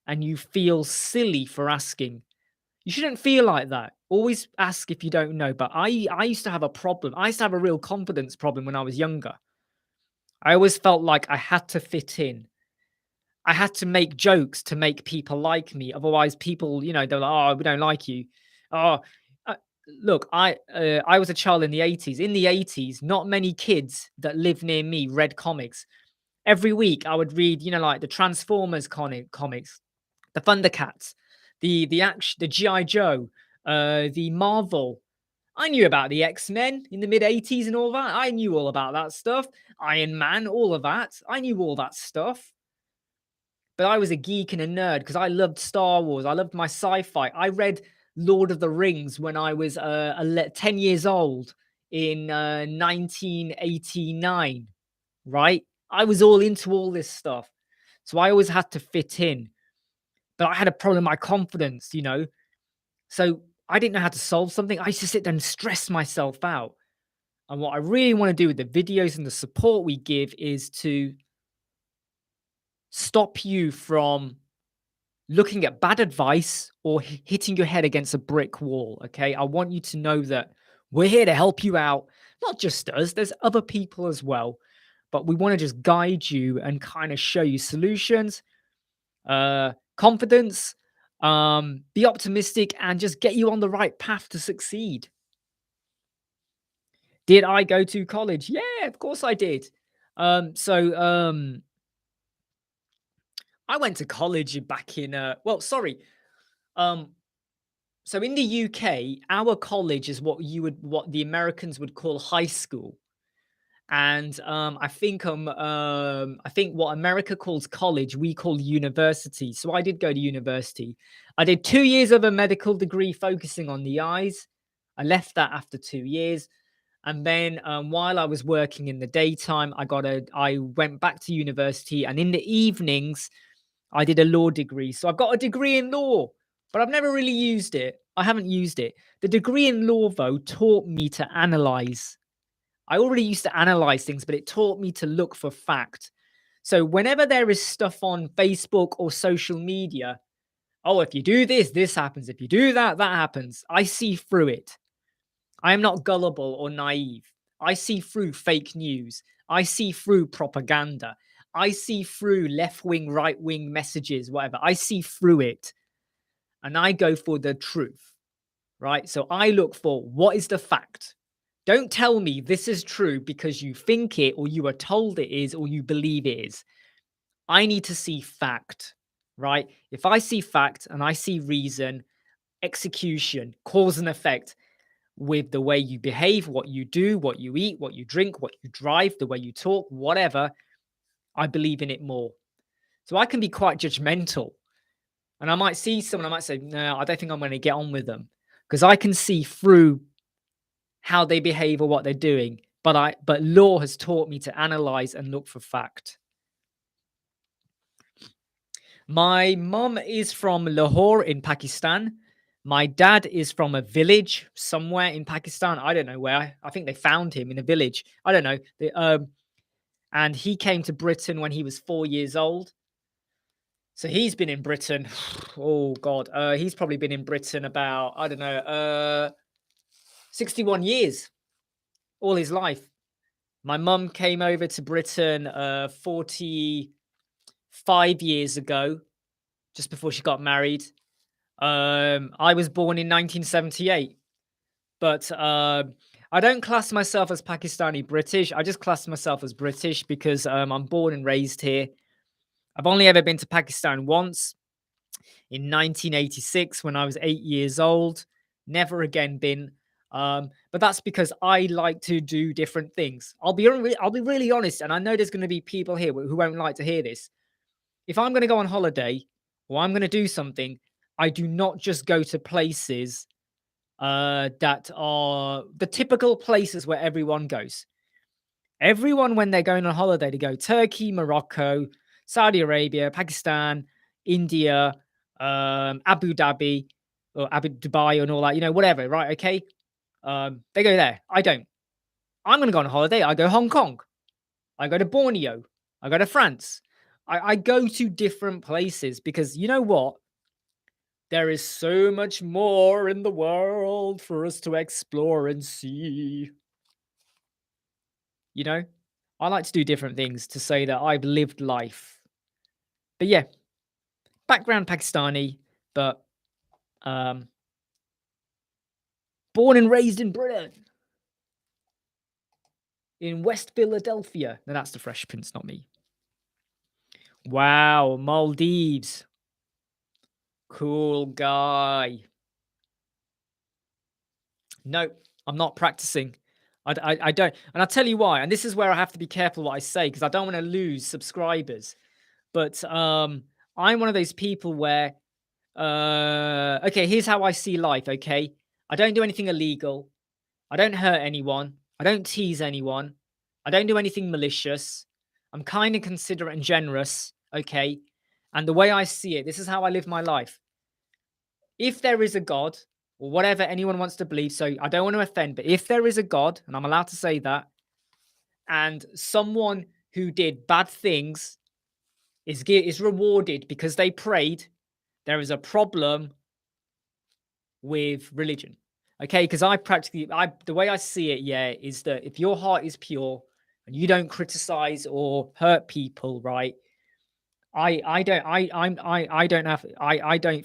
And you feel silly for asking. You shouldn't feel like that. Always ask if you don't know. But I used to have a problem. I used to have a real confidence problem when I was younger. I always felt like I had to fit in. I had to make jokes to make people like me. Otherwise, people, they're like, "Oh, we don't like you." Oh, uh, look, I was a child in the 80s. In the 80s, not many kids that live near me read comics. Every week, I would read, like the Transformers comics, the Thundercats, the GI Joe, the Marvel. I knew about the X-Men in the mid 80s and all that. I knew all about that stuff. Iron Man, all of that. I knew all that stuff. But I was a geek and a nerd because I loved Star Wars. I loved my sci-fi. I read Lord of the Rings when I was 10 years old in 1989, right? I was all into all this stuff. So I always had to fit in. But I had a problem with my confidence. So I didn't know how to solve something. I used to sit there and stress myself out. And what I really want to do with the videos and the support we give is to stop you from looking at bad advice or hitting your head against a brick wall. Okay. I want you to know that we're here to help you out. Not just us, there's other people as well. But we want to just guide you and kind of show you solutions, confidence, be optimistic, and just get you on the right path to succeed. Did I go to college? Yeah, of course I did. So I went to college back in um so in the UK, our college is what the Americans would call high school. And I think what America calls college, we call university. So I did go to university. I did 2 years of a medical degree focusing on the eyes. I left that after 2 years. And then while I was working in the daytime, I went back to university, and in the evenings, I did a law degree. So I've got a degree in law, but I've never really used it. I haven't used it. The degree in law, though, taught me to analyze. I already used to analyze things, but it taught me to look for fact. So whenever there is stuff on Facebook or social media, oh, if you do this, this happens. If you do that, that happens. I see through it. I am not gullible or naive. I see through fake news. I see through propaganda. I see through left wing, right wing messages, whatever. I see through it, and I go for the truth, right? So I look for what is the fact. Don't tell me this is true because you think it or you are told it is or you believe it is. I need to see fact, right? If I see fact and I see reason, execution, cause and effect, with the way you behave, what you do, what you eat, what you drink, what you drive, the way you talk, whatever, I believe in it more. So I can be quite judgmental. And I might see someone, I might say, no, I don't think I'm going to get on with them because I can see through how they behave or what they're doing. But law has taught me to analyze and look for fact. My mum is from Lahore in Pakistan. My dad is from a village somewhere in Pakistan. I don't know where. I think they found him in a village. I don't know. And he came to Britain when he was 4 years old. So he's been in Britain. Oh God, he's probably been in Britain about, I don't know, 61 years, all his life. My mum came over to Britain 45 years ago, just before she got married. I was born in 1978, but I don't class myself as Pakistani British. I just class myself as British because I'm born and raised here. I've only ever been to Pakistan once in 1986 when I was 8 years old. Never again been. But that's because I like to do different things. I'll be really honest, and I know there's going to be people here who won't like to hear this. If I'm going to go on holiday or I'm going to do something, I do not just go to places that are the typical places where everyone goes. Everyone, when they're going on holiday, they go Turkey, Morocco, Saudi Arabia, Pakistan, India, Abu Dhabi, or Abu Dubai, and all that, whatever, right? Okay. They go there. I don't. I'm going to go on holiday. I go Hong Kong. I go to Borneo. I go to France. I go to different places because you know what? There is so much more in the world for us to explore and see. You know, I like to do different things to say that I've lived life. But yeah, background Pakistani, but born and raised in Britain, in West Philadelphia. No, that's the Fresh Prince, not me. Wow, Maldives. Cool guy. No, I'm not practicing. I don't. And I'll tell you why. And this is where I have to be careful what I say because I don't want to lose subscribers. But I'm one of those people where, okay, here's how I see life, okay? I don't do anything illegal. I don't hurt anyone. I don't tease anyone. I don't do anything malicious. I'm kind and considerate and generous, okay? And the way I see it, this is how I live my life. If there is a God, or whatever anyone wants to believe, so I don't want to offend, but if there is a God, and I'm allowed to say that, and someone who did bad things is rewarded because they prayed, there is a problem with religion. Okay, because the way I see it, yeah, is that if your heart is pure and you don't criticize or hurt people, right? I don't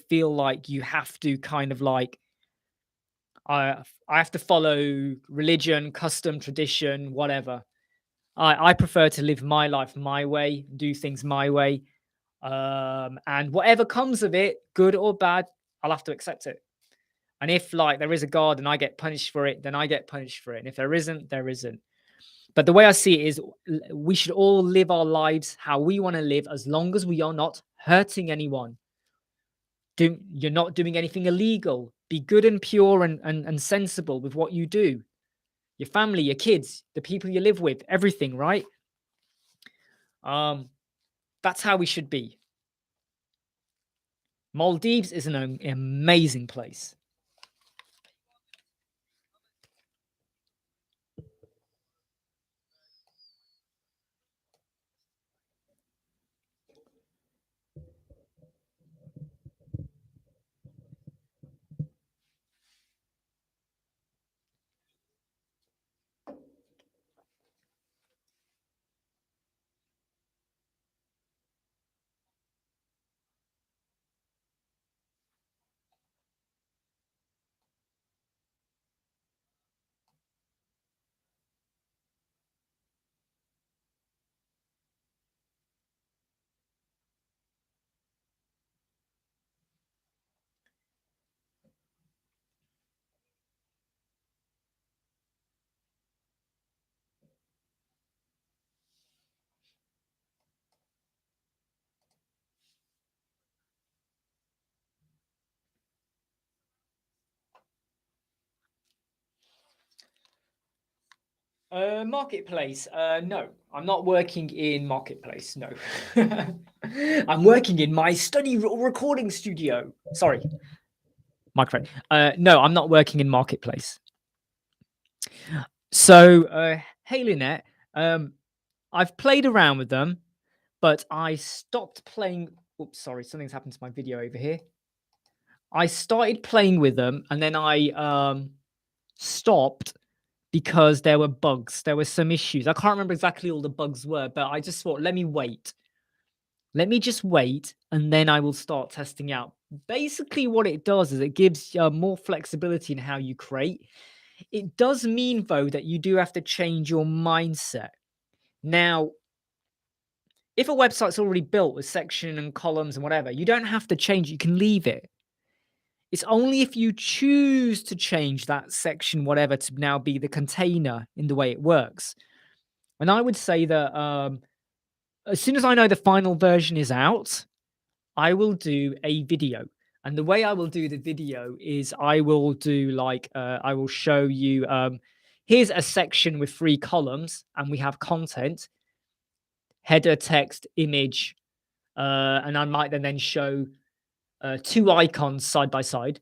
feel like you have to kind of like I have to follow religion, custom, tradition, whatever. I prefer to live my life my way, do things my way. And whatever comes of it, good or bad, I'll have to accept it. And if like there is a God and I get punished for it, then I get punished for it. And if there isn't, there isn't. But the way I see it is we should all live our lives how we want to live as long as we are not hurting anyone. You're not doing anything illegal. Be good and pure and sensible with what you do. Your family, your kids, the people you live with, everything, right? That's how we should be. Maldives is an amazing place. Marketplace. No, I'm not working in Marketplace. No, I'm working in my study recording studio. Sorry, microphone. No, I'm not working in Marketplace. So, hey, Lynette, I've played around with them, but I stopped playing. Oops, sorry, something's happened to my video over here. I started playing with them, and then I stopped because there were bugs. There were some issues. I can't remember exactly all the bugs were, but I just thought, let me wait. Let me just wait, and then I will start testing out. Basically, what it does is it gives more flexibility in how you create. It does mean, though, that you do have to change your mindset. Now, if a website's already built with section and columns and whatever, you don't have to change. You can leave it. It's only if you choose to change that section, whatever, to now be the container in the way it works. And I would say that as soon as I know the final version is out, I will do a video. And the way I will do the video is I will do like, I will show you, here's a section with 3 columns and we have content, header, text, image, and I might then show 2 icons side by side.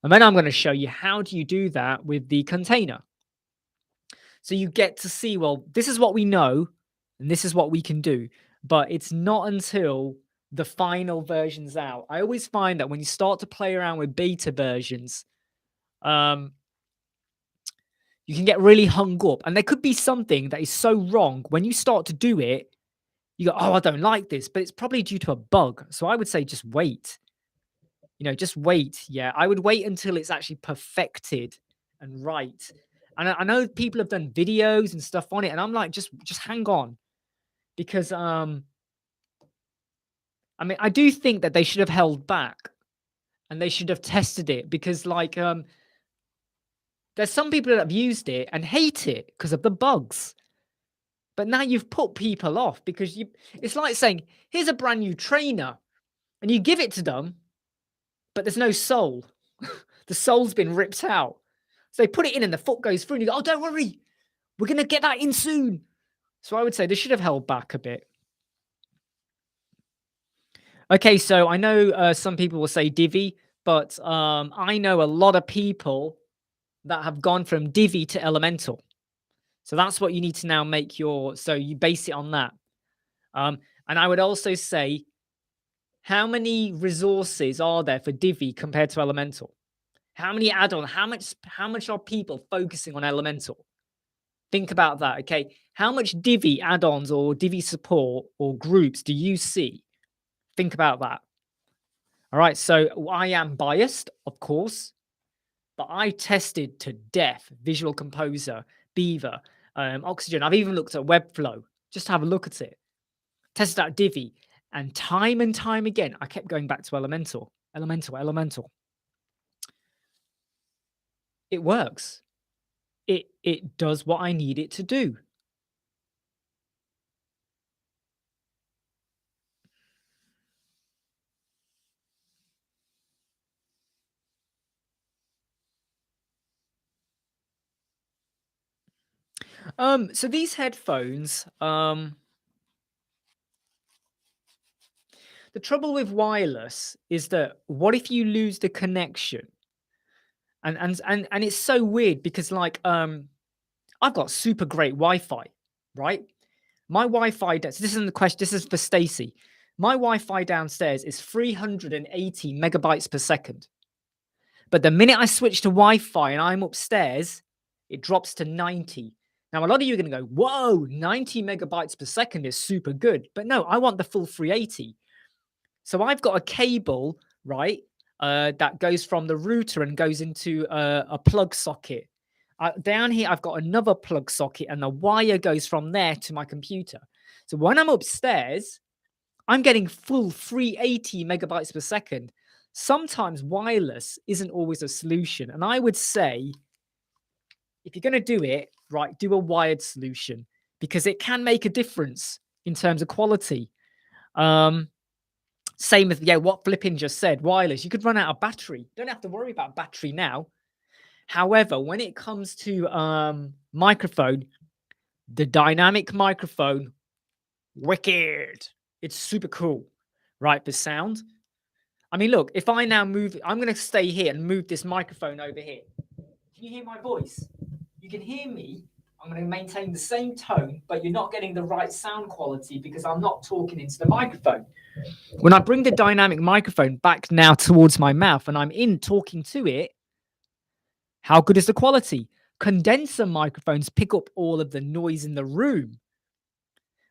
And then I'm going to show you how do you do that with the container. So you get to see, well, this is what we know and this is what we can do. But it's not until the final version's out. I always find that when you start to play around with beta versions, you can get really hung up. And there could be something that is so wrong. When you start to do it, you go, oh, I don't like this. But it's probably due to a bug. So I would say just wait. Just wait. Yeah, I would wait until it's actually perfected and right. And I know people have done videos and stuff on it, and I'm like, just hang on, because I mean, I do think that they should have held back and they should have tested it, because like there's some people that have used it and hate it because of the bugs. But now you've put people off because it's like saying, here's a brand new trainer, and you give it to them, but there's no sole. The sole's been ripped out. So they put it in and the foot goes through and you go, oh, don't worry, we're going to get that in soon. So I would say they should have held back a bit. Okay, so I know some people will say Divi, but I know a lot of people that have gone from Divi to Elementor. So that's what you need to now make so you base it on that. And I would also say, how many resources are there for Divi compared to Elementor? How many add-ons? How much are people focusing on Elementor? Think about that, okay? How much Divi add-ons or Divi support or groups do you see? Think about that. All right, so I am biased, of course, but I tested to death Visual Composer, Beaver, Oxygen. I've even looked at Webflow just to have a look at it. Tested out Divi, and time again, I kept going back to Elementor. It works. It does what I need it to do. So these headphones, the trouble with wireless is that what if you lose the connection? And it's so weird because like I've got super great Wi-Fi, right? My Wi-Fi, this isn't the question, this is for Stacy. My Wi-Fi downstairs is 380 megabytes per second. But the minute I switch to Wi-Fi and I'm upstairs, it drops to 90. Now, a lot of you are going to go, whoa, 90 megabytes per second is super good. But no, I want the full 380. So I've got a cable, right, that goes from the router and goes into a plug socket. Down here, I've got another plug socket, and the wire goes from there to my computer. So when I'm upstairs, I'm getting full 380 megabytes per second. Sometimes wireless isn't always a solution. And I would say, if you're going to do it, right, do a wired solution, because it can make a difference in terms of quality. Same with, what Flippin just said, wireless. You could run out of battery. Don't have to worry about battery now. However, when it comes to microphone, the dynamic microphone, wicked. It's super cool, right, for sound. I mean, look, if I now move, I'm going to stay here and move this microphone over here. Can you hear my voice? You can hear me. I'm going to maintain the same tone, but you're not getting the right sound quality because I'm not talking into the microphone. When I bring the dynamic microphone back now towards my mouth and I'm talking to it, how good is the quality? Condenser microphones pick up all of the noise in the room.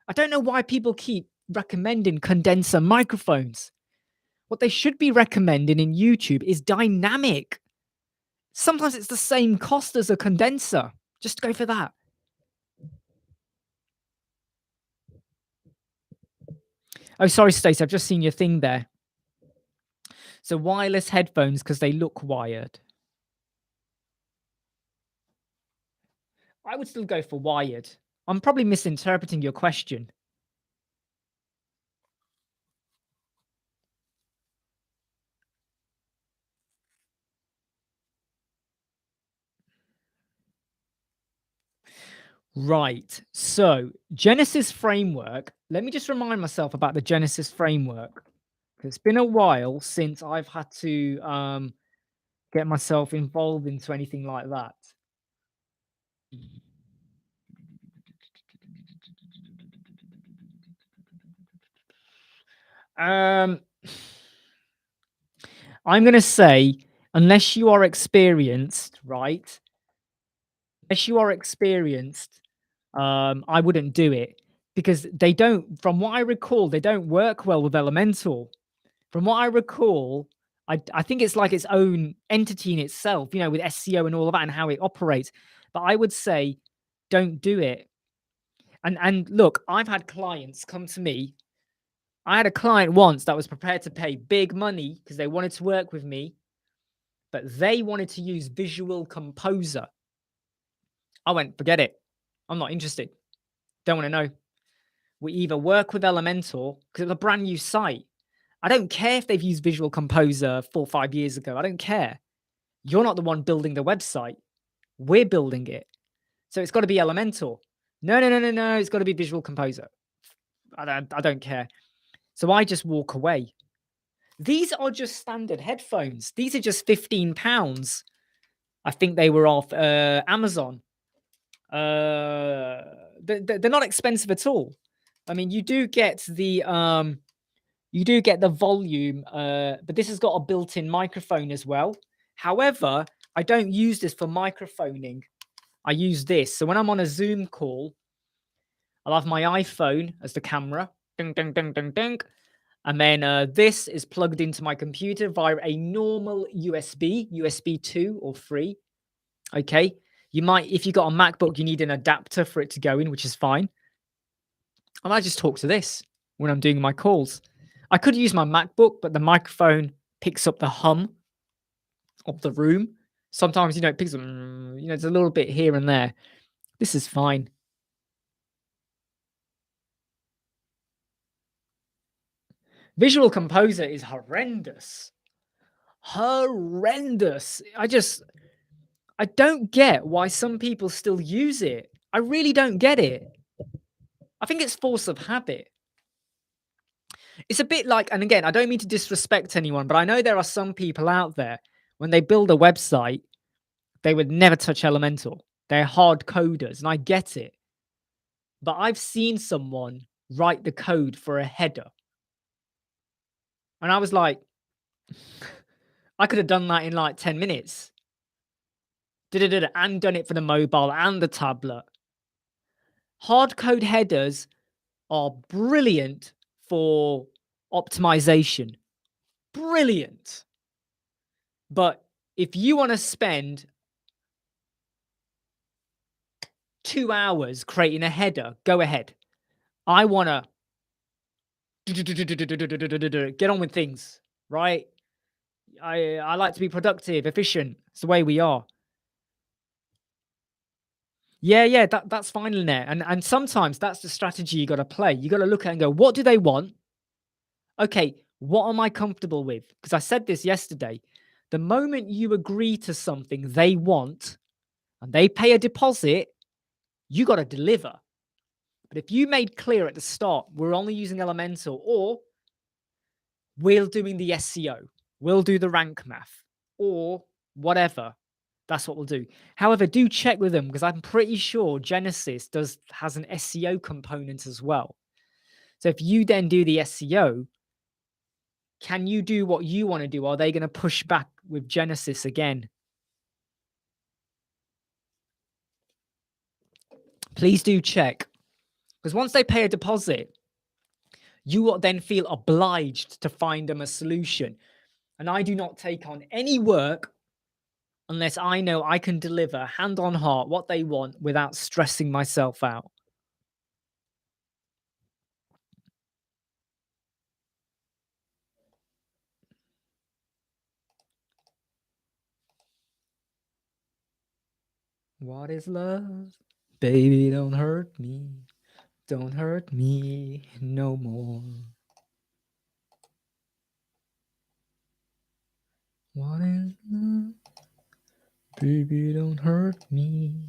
I don't know why people keep recommending condenser microphones. What they should be recommending in YouTube is dynamic. Sometimes it's the same cost as a condenser. Just go for that. Oh, sorry, Stacey, I've just seen your thing there. So wireless headphones because they look wired. I would still go for wired. I'm probably misinterpreting your question. Right. So Genesis framework. Let me just remind myself about the Genesis framework. It's been a while since I've had to get myself involved into anything like that. Um, I'm going to say, unless you are experienced, right? Unless you are experienced, I wouldn't do it because they don't, from what I recall, they don't work well with Elementor. From what I recall, I think it's like its own entity in itself, you know, with SEO and all of that and how it operates. But I would say don't do it. And look, I've had clients come to me. I had a client once that was prepared to pay big money because they wanted to work with me, but they wanted to use Visual Composer. I went, forget it. I'm not interested. Don't want to know. We either work with Elementor because it's a brand new site. I don't care if they've used Visual Composer 4 or 5 years ago. I don't care. You're not the one building the website. We're building it. So it's got to be Elementor. No, no, no, no, no. It's got to be Visual Composer. I don't care. So I just walk away. These are just standard headphones. These are just £15. I think they were off Amazon. They're not expensive at all. I mean, you do get the volume, but this has got a built-in microphone as well. However, I don't use this for microphoning. I use this. So when I'm on a Zoom call, I'll have my iPhone as the camera. Ding, ding, ding, ding, ding. And then this is plugged into my computer via a normal USB 2 or 3. Okay. You might, if you've got a MacBook, you need an adapter for it to go in, which is fine. And I just talk to this when I'm doing my calls. I could use my MacBook, but the microphone picks up the hum of the room. Sometimes, it picks up, it's a little bit here and there. This is fine. Visual Composer is horrendous. Horrendous. I don't get why some people still use it. I really don't get it. I think it's force of habit. It's a bit like, and again, I don't mean to disrespect anyone, but I know there are some people out there, when they build a website, they would never touch Elementor. They're hard coders, and I get it. But I've seen someone write the code for a header. And I was like, I could have done that in like 10 minutes. And done it for the mobile and the tablet. Hard code headers are brilliant for optimization. Brilliant. But if you want to spend 2 hours creating a header, go ahead. I want to get on with things, right? I like to be productive, efficient. It's the way we are. Yeah, that's fine in there. And sometimes that's the strategy you got to play. You got to look at it and go, what do they want? Okay, what am I comfortable with? Because I said this yesterday. The moment you agree to something they want and they pay a deposit, you got to deliver. But if you made clear at the start, we're only using Elementor, or we're doing the SEO, we'll do the rank math, or whatever, that's what we'll do. However, do check with them because I'm pretty sure Genesis has an SEO component as well. So if you then do the SEO, can you do what you want to do? Are they going to push back with Genesis again? Please do check. Because once they pay a deposit, you will then feel obliged to find them a solution. And I do not take on any work unless I know I can deliver hand on heart what they want without stressing myself out. What is love? Baby, don't hurt me. Don't hurt me no more. What is love? Baby, don't hurt me.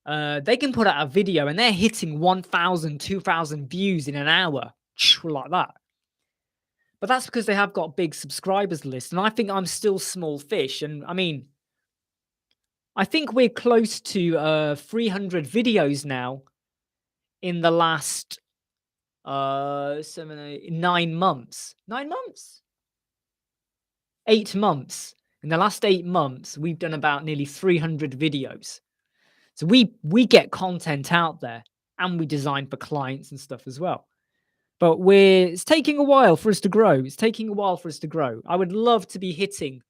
they can put out a video and they're hitting 1,000, 2,000 views in an hour, like that. But that's because they have got big subscribers list, and I think I'm still small fish. And I mean, I think we're close to 300 videos now in the last 9 months. 9 months? 8 months. In the last 8 months, we've done about nearly 300 videos. So we get content out there, and we design for clients and stuff as well. But it's taking a while for us to grow. It's taking a while for us to grow. I would love to be hitting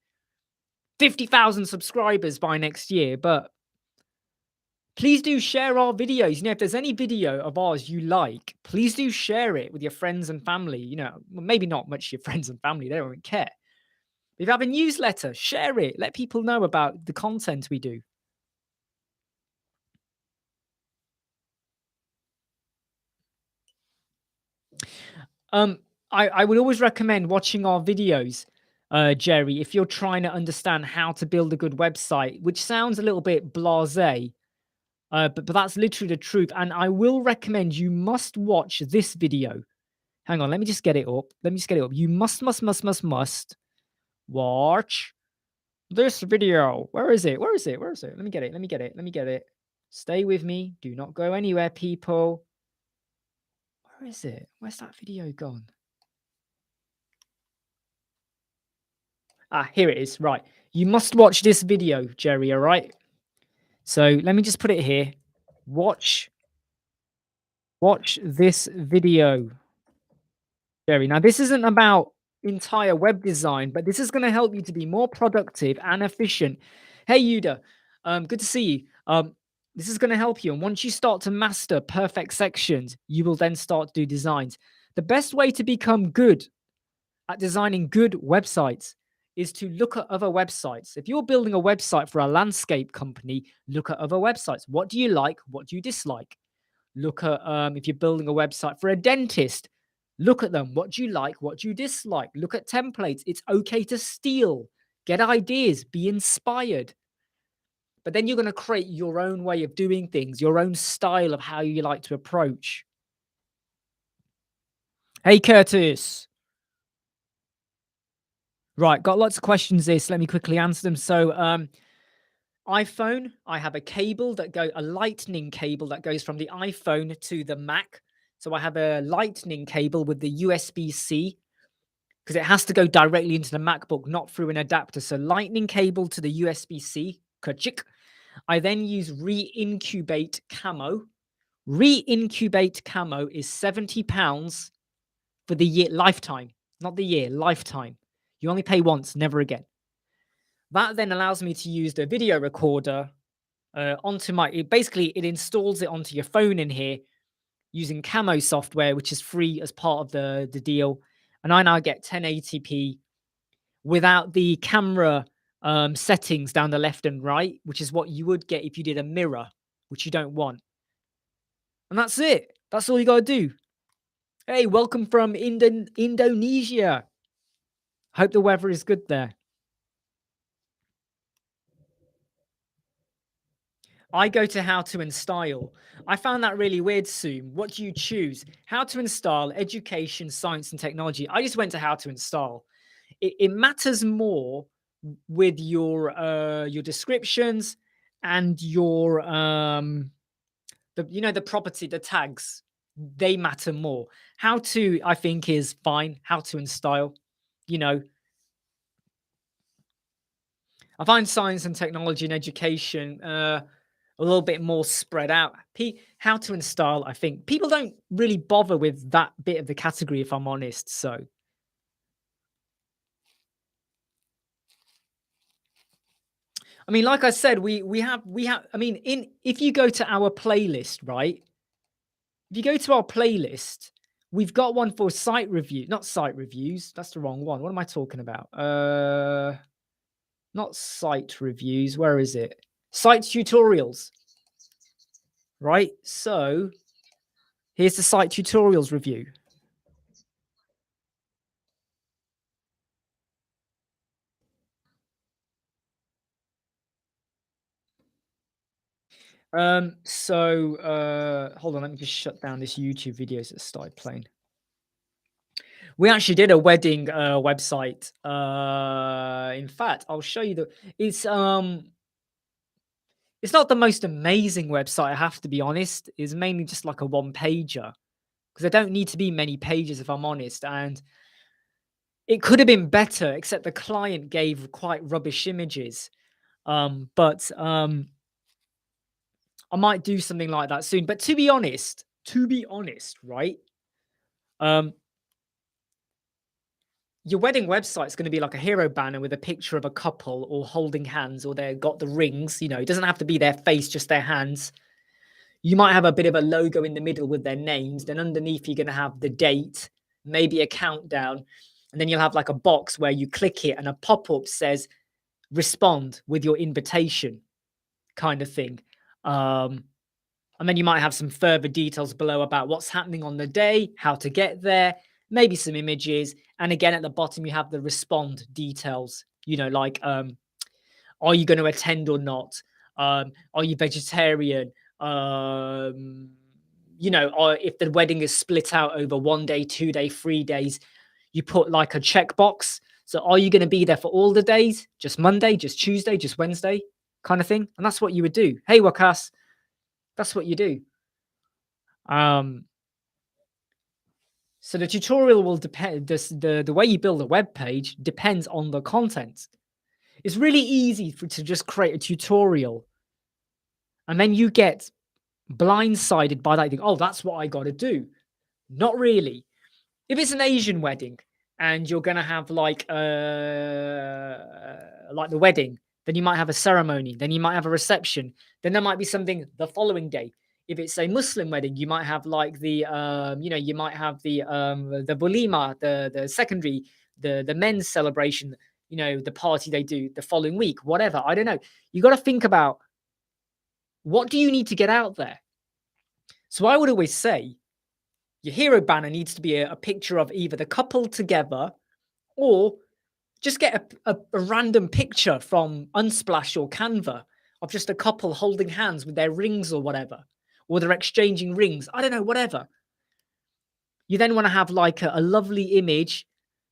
50,000 subscribers by next year, but please do share our videos. You know, if there's any video of ours you like, please do share it with your friends and family. You know, maybe not much your friends and family, they don't care. If you have a newsletter, share it. Let people know about the content we do. I would always recommend watching our videos, Jerry, if you're trying to understand how to build a good website, which sounds a little bit blasé, but that's literally the truth. And I will recommend you must watch this video. Hang on, let me just get it up. You must watch this video. Where is it? Let me get it. Stay with me. Do not go anywhere, people. Where is it? Where's that video gone? Ah, here it is. Right. You must watch this video, Jerry, all right? So let me just put it here. Watch this video, Jerry. Now, this isn't about entire web design, but this is going to help you to be more productive and efficient. Hey, Yuda, good to see you. This is going to help you. And once you start to master perfect sections, you will then start to do designs. The best way to become good at designing good websites is to look at other websites. If you're building a website for a landscape company, look at other websites. What do you like? What do you dislike? Look at if you're building a website for a dentist, look at them. What do you like? What do you dislike? Look at templates. It's okay to steal, get ideas, be inspired. But then you're going to create your own way of doing things, your own style of how you like to approach. Hey, Curtis. Right, got lots of questions this. Let me quickly answer them. So, iPhone, I have a lightning cable that goes from the iPhone to the Mac. So I have a lightning cable with the USB-C because it has to go directly into the MacBook, not through an adapter. So lightning cable to the USB-C. Kachik. I then use Reincubate Camo. Reincubate Camo is £70 for the year lifetime, not the year, lifetime. You only pay once, never again. That then allows me to use the video recorder onto it installs it onto your phone in here using Camo software, which is free as part of the deal. And I now get 1080p without the camera settings down the left and right, which is what you would get if you did a mirror, which you don't want. And that's it. That's all you got to do. Hey, welcome from Indonesia. Hope the weather is good there. I go to how to and style. I found that really weird, Sue. What do you choose? How to and style, education, science, and technology. I just went to how to and style. It matters more with your descriptions and your the property, the tags. They matter more. How to, I think, is fine. How to and style. You know, I find science and technology and education a little bit more spread out. How to and style, I think people don't really bother with that bit of the category, if I'm honest. So, I mean, like I said, we have. I mean, if you go to our playlist, right? If you go to our playlist, we've got one for site review, not site reviews. That's the wrong one. What am I talking about? Not site reviews. Where is it? Site tutorials. Right? So here's the site tutorials review. Hold on, let me just shut down this YouTube videos that started playing. We actually did a wedding website. In fact, I'll show you the it's not the most amazing website, I have to be honest. It's mainly just like a one pager because I don't need to be many pages if I'm honest. And it could have been better, except the client gave quite rubbish images. But I might do something like that soon. But to be honest, right? Um, your wedding website is going to be like a hero banner with a picture of a couple or holding hands, or they've got the rings. You know, it doesn't have to be their face, just their hands. You might have a bit of a logo in the middle with their names. Then underneath, you're going to have the date, maybe a countdown. And then you'll have like a box where you click it and a pop up says, respond with your invitation, kind of thing. And then you might have some further details below about what's happening on the day, how to get there, maybe some images. And again, at the bottom, you have the respond details, you know, like, are you going to attend or not? Are you vegetarian? You know, or if the wedding is split out over 1 day, 2 day, 3 days, you put like a checkbox. So are you going to be there for all the days? Just Monday, just Tuesday, just Wednesday, kind of thing. And that's what you would do. Hey, Wakas, that's what you do. So the tutorial will depend. The way you build a web page depends on the content. It's really easy to just create a tutorial, and then you get blindsided by that. You think, oh, that's what I got to do. Not really. If it's an Asian wedding and you're gonna have like the wedding, then you might have a ceremony, then you might have a reception, then there might be something the following day. If it's a Muslim wedding, you might have like you might have the bulima, the secondary, the men's celebration, you know, the party they do the following week, whatever. I don't know. You got to think about what do you need to get out there. So I would always say your hero banner needs to be a picture of either the couple together, or just get a random picture from Unsplash or Canva of just a couple holding hands with their rings or whatever, or they're exchanging rings. I don't know, whatever. You then want to have like a lovely image,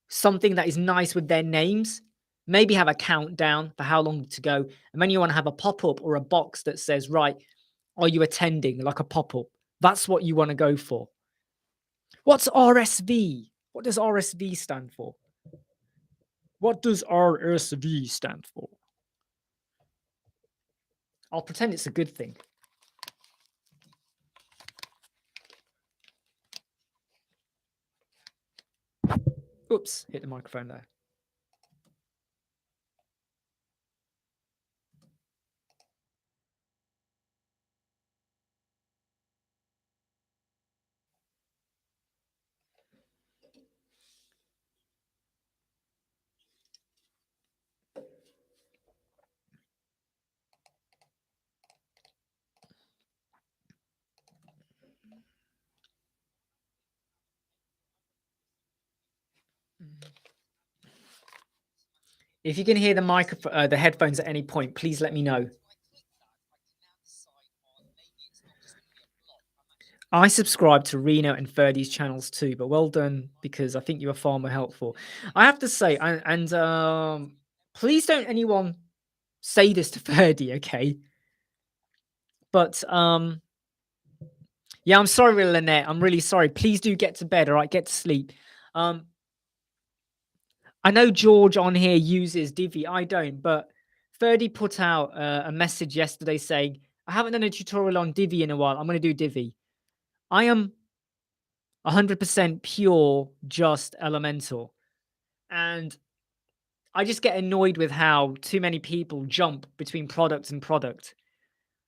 something that is nice with their names. Maybe have a countdown for how long to go. And then you want to have a pop up or a box that says, right, are you attending? Like a pop up. That's what you want to go for. What's RSV? What does RSV stand for? What does RSV stand for? I'll pretend it's a good thing. Oops, hit the microphone there. If you can hear the microphone, the headphones at any point, please let me know. I subscribe to Reno and Ferdy's channels too, but well done, because I think you are far more helpful. I have to say, please don't anyone say this to Ferdy, okay? But yeah, I'm sorry, Lynette. I'm really sorry. Please do get to bed, all right? Get to sleep. I know George on here uses Divi. I don't, but Ferdy put out a message yesterday saying, I haven't done a tutorial on Divi in a while. I'm going to do Divi. I am 100% pure, just Elementor. And I just get annoyed with how too many people jump between product and product.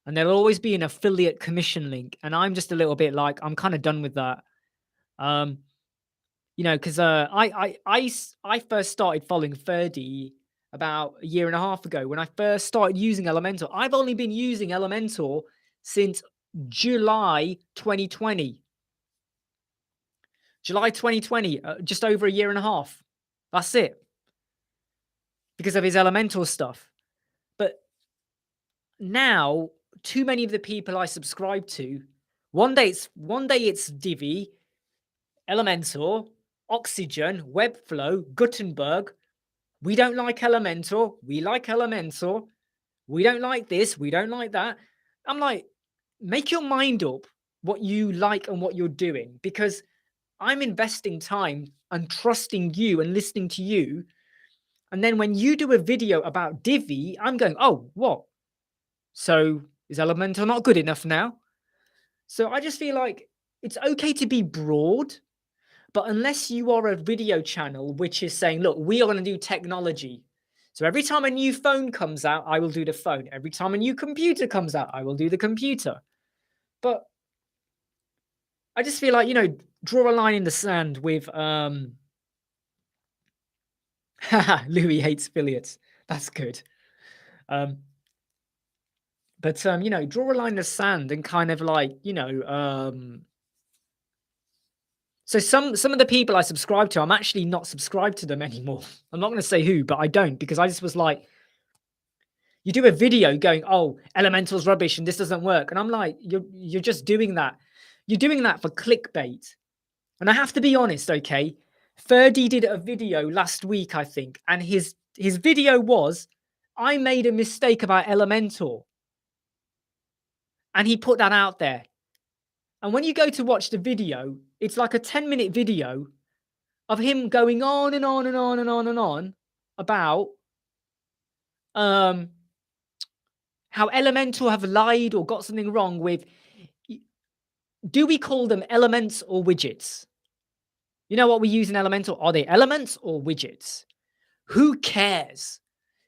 And there'll always be an affiliate commission link. And I'm just a little bit like, I'm kind of done with that. You know, because I first started following Ferdy about a year and a half ago when I first started using Elementor. I've only been using Elementor since July 2020. July 2020, just over a year and a half. That's it. Because of his Elementor stuff. But now too many of the people I subscribe to. One day it's Divi, Elementor, Oxygen, Webflow, Gutenberg. We don't like Elementor. We like Elementor. We don't like this. We don't like that. I'm like, make your mind up what you like and what you're doing, because I'm investing time and trusting you and listening to you. And then when you do a video about Divi, I'm going, oh, what? So is Elementor not good enough now? So I just feel like it's okay to be broad, but unless you are a video channel which is saying, look, we are going to do technology. So every time a new phone comes out, I will do the phone. Every time a new computer comes out, I will do the computer. But I just feel like, draw a line in the sand with Louis hates affiliates. That's good. But draw a line in the sand and kind of like, so some of the people I subscribe to, I'm actually not subscribed to them anymore. I'm not going to say who, but I don't, because I just was like, you do a video going, oh, Elemental's rubbish and this doesn't work. And I'm like, you're just doing that. You're doing that for clickbait. And I have to be honest, okay? Ferdy did a video last week, I think, and his video was, I made a mistake about Elementor. And he put that out there. And when you go to watch the video, it's like a 10-minute video of him going on and on and on and on and on about how Elementor have lied or got something wrong with, do we call them elements or widgets? You know what we use in Elementor? Are they elements or widgets? Who cares?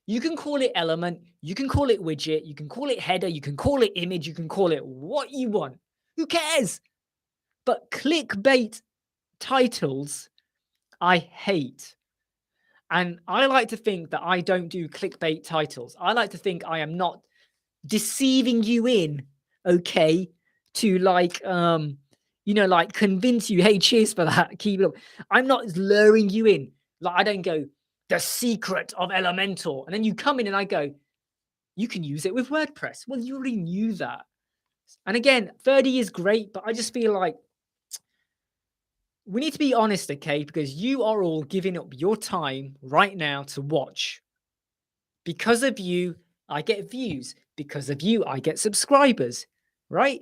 You can call it element, you can call it widget, you can call it header, you can call it image, you can call it what you want. Who cares? But clickbait titles, I hate. And I like to think that I don't do clickbait titles. I like to think I am not deceiving you in, okay, to like convince you, hey, cheers for that, keep it up. I'm not luring you in. Like, I don't go, the secret of Elementor, and then you come in and I go, you can use it with WordPress. Well, you already knew that. And again, 30 is great, but I just feel like we need to be honest, okay, because you are all giving up your time right now to watch. Because of you, I get views. Because of you, I get subscribers, right?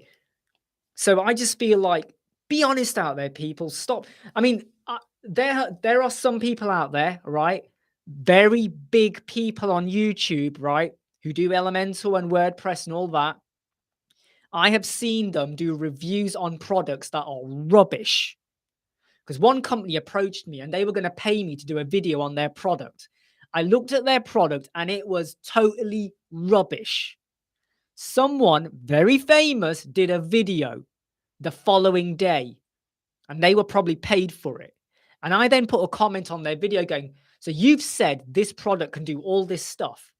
So I just feel like, be honest out there, people. Stop. I mean, there are some people out there, right? Very big people on YouTube, right? Who do Elementor and WordPress and all that. I have seen them do reviews on products that are rubbish. Because one company approached me and they were going to pay me to do a video on their product. I looked at their product and it was totally rubbish. Someone very famous did a video the following day and they were probably paid for it. And I then put a comment on their video going, so you've said this product can do all this stuff,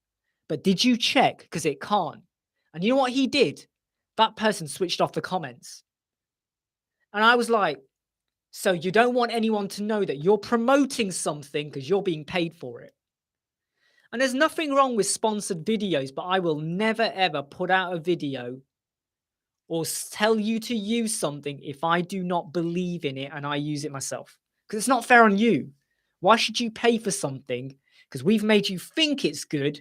but did you check? Because it can't. And you know what he did? That person switched off the comments. And I was like, so you don't want anyone to know that you're promoting something because you're being paid for it. And there's nothing wrong with sponsored videos, but I will never, ever put out a video or tell you to use something if I do not believe in it and I use it myself. Because it's not fair on you. Why should you pay for something? Because we've made you think it's good.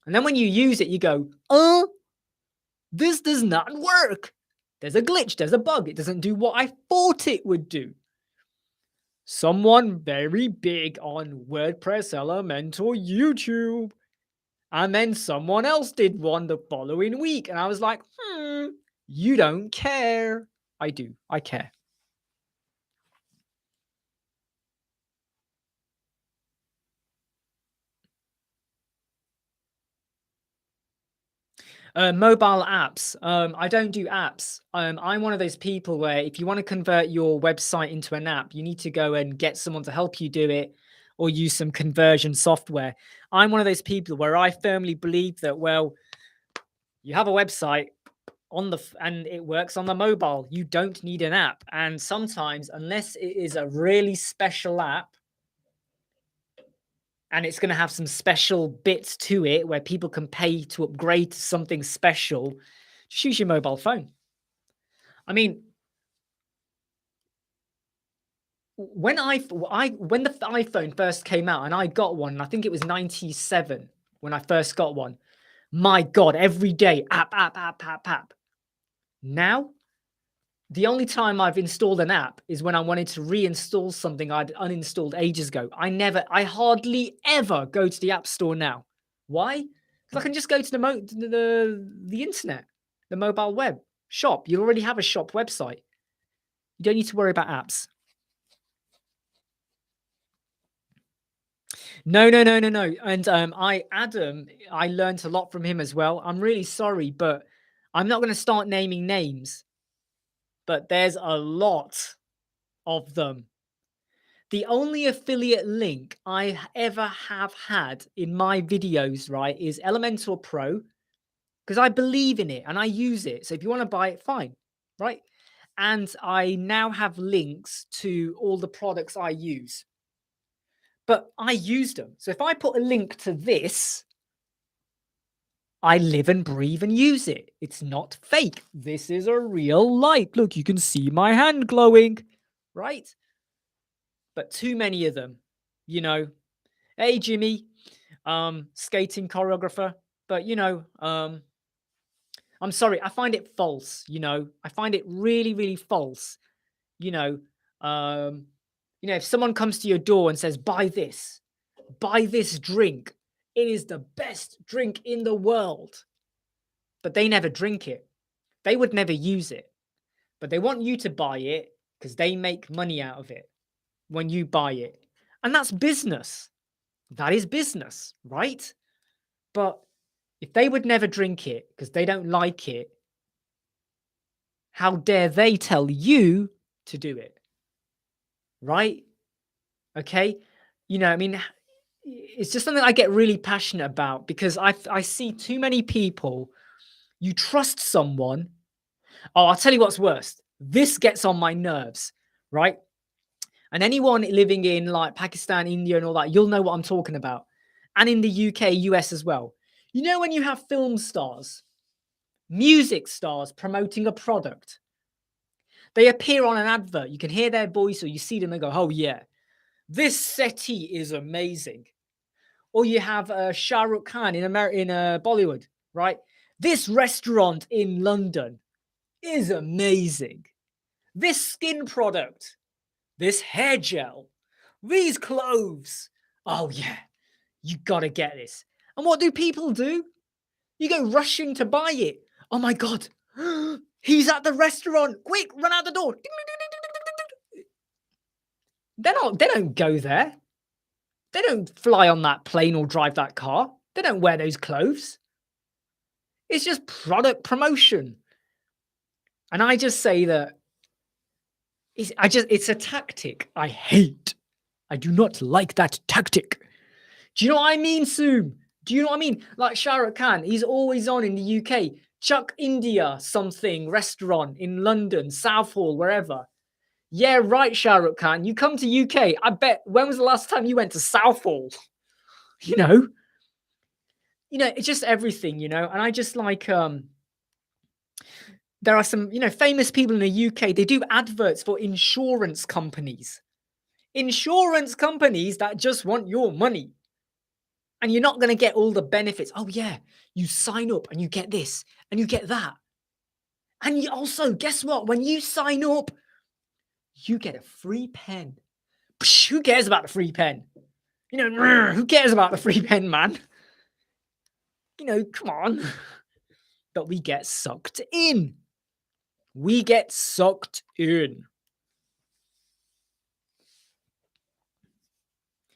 And then when you use it, you go, oh, this does not work. There's a glitch, there's a bug. It doesn't do what I thought it would do. Someone very big on WordPress Elementor YouTube. And then someone else did one the following week. And I was like, you don't care. I do. I care. Mobile apps. I don't do apps. I'm one of those people where if you want to convert your website into an app, you need to go and get someone to help you do it or use some conversion software. I'm one of those people where I firmly believe that, well, you have a website and it works on the mobile. You don't need an app. And sometimes, unless it is a really special app, and it's going to have some special bits to it where people can pay to upgrade to something special. Just use your mobile phone. I mean, when when the iPhone first came out, and I got one, and I think it was 97 when I first got one. My God, every day, app. Now, the only time I've installed an app is when I wanted to reinstall something I'd uninstalled ages ago. I hardly ever go to the App Store now. Why? Because I can just go to the internet, the mobile web shop. You already have a shop website. You don't need to worry about apps. No. And Adam, I learned a lot from him as well. I'm really sorry, but I'm not going to start naming names. But there's a lot of them. The only affiliate link I ever have had in my videos, right, is Elementor Pro, because I believe in it and I use it. So if you want to buy it, fine, right? And I now have links to all the products I use. But I use them. So if I put a link to this, I live and breathe and use it. It's not fake. This is a real light. Look, you can see my hand glowing, right? But too many of them, you know. Hey, Jimmy, skating choreographer. But, I'm sorry. I find it false, I find it really, really false. If someone comes to your door and says, buy this drink, it is the best drink in the world, but they never drink it. They would never use it, but they want you to buy it because they make money out of it when you buy it. And that's business. That is business, right? But if they would never drink it because they don't like it, how dare they tell you to do it? Right? Okay? It's just something I get really passionate about because I see too many people. You trust someone. Oh, I'll tell you what's worse. This gets on my nerves, right? And anyone living in like Pakistan, India, and all that, you'll know what I'm talking about. And in the UK, US as well. You know, when you have film stars, music stars promoting a product, they appear on an advert. You can hear their voice or you see them and go, oh, yeah, this settee is amazing. Or you have Shah Rukh Khan in Bollywood, right? This restaurant in London is amazing. This skin product, this hair gel, these clothes. Oh, yeah, you got to get this. And what do people do? You go rushing to buy it. Oh, my God. He's at the restaurant. Quick, run out the door. They don't go there. They don't fly on that plane or drive that car. They don't wear those clothes. It's just product promotion. And I just say that it's a tactic I hate. I do not like that tactic. Do you know what I mean, Soom? Do you know what I mean? Like Shah Rukh Khan, he's always on in the UK. Chuck India something restaurant in London, Southall, wherever. Yeah, right, Shah Rukh Khan. You come to UK. I bet. When was the last time you went to Southall? It's just everything. And I just like there are some famous people in the UK. They do adverts for insurance companies. Insurance companies that just want your money. And you're not going to get all the benefits. Oh, yeah, you sign up and you get this and you get that. And you also, guess what? When you sign up, you get a free pen. Psh, who cares about the free pen? Who cares about the free pen, man? Come on. But we get sucked in. We get sucked in.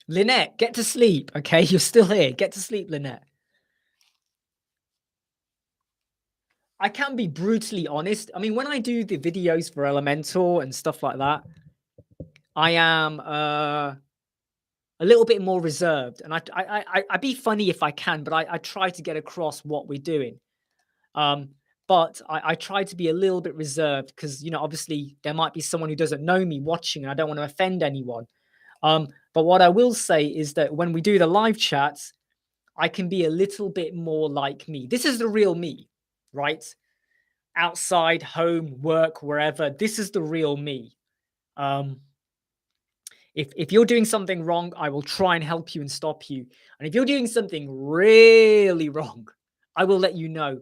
Lynette, get to sleep, okay? You're still here. Get to sleep, Lynette. I can be brutally honest. I mean, when I do the videos for Elementor and stuff like that, I am a little bit more reserved. And I be funny if I can, but I try to get across what we're doing. But I try to be a little bit reserved because, obviously there might be someone who doesn't know me watching and I don't want to offend anyone. But what I will say is that when we do the live chats, I can be a little bit more like me. This is the real me, right? Outside, home, work, wherever. This is the real me. If you're doing something wrong, I will try and help you and stop you. And if you're doing something really wrong, I will let you know.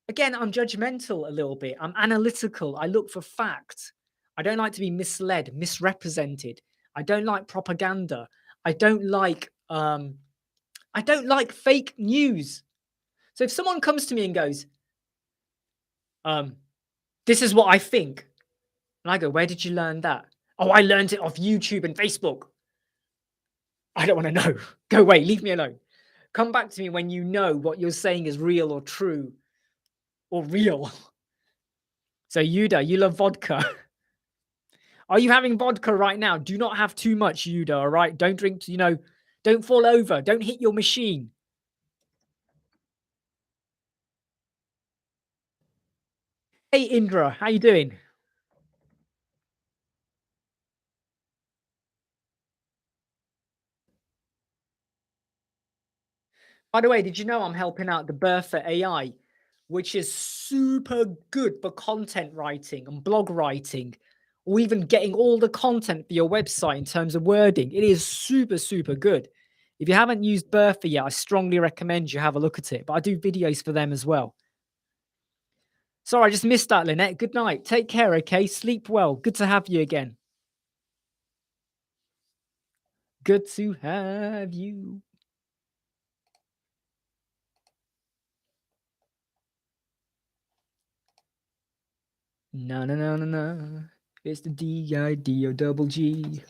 Again, I'm judgmental a little bit. I'm analytical. I look for facts. I don't like to be misled, misrepresented. I don't like propaganda. I don't like fake news. So if someone comes to me and goes, this is what I think, and I go, where did you learn that? Oh, I learned it off YouTube and Facebook. I don't want to know. Go away. Leave me alone. Come back to me when you know what you're saying is real or true or real. So, Yuda, you love vodka. Are you having vodka right now? Do not have too much, Yuda, all right? Don't drink, don't fall over. Don't hit your machine. Hey, Indra, how you doing? By the way, did you know I'm helping out the Bertha AI, which is super good for content writing and blog writing, or even getting all the content for your website in terms of wording? It is super, super good. If you haven't used Bertha yet, I strongly recommend you have a look at it. But I do videos for them as well. Sorry, I just missed that, Lynette. Good night. Take care, okay? Sleep well. Good to have you again. Good to have you. No, no, no, no, no. It's the D-I-D-O-double-G.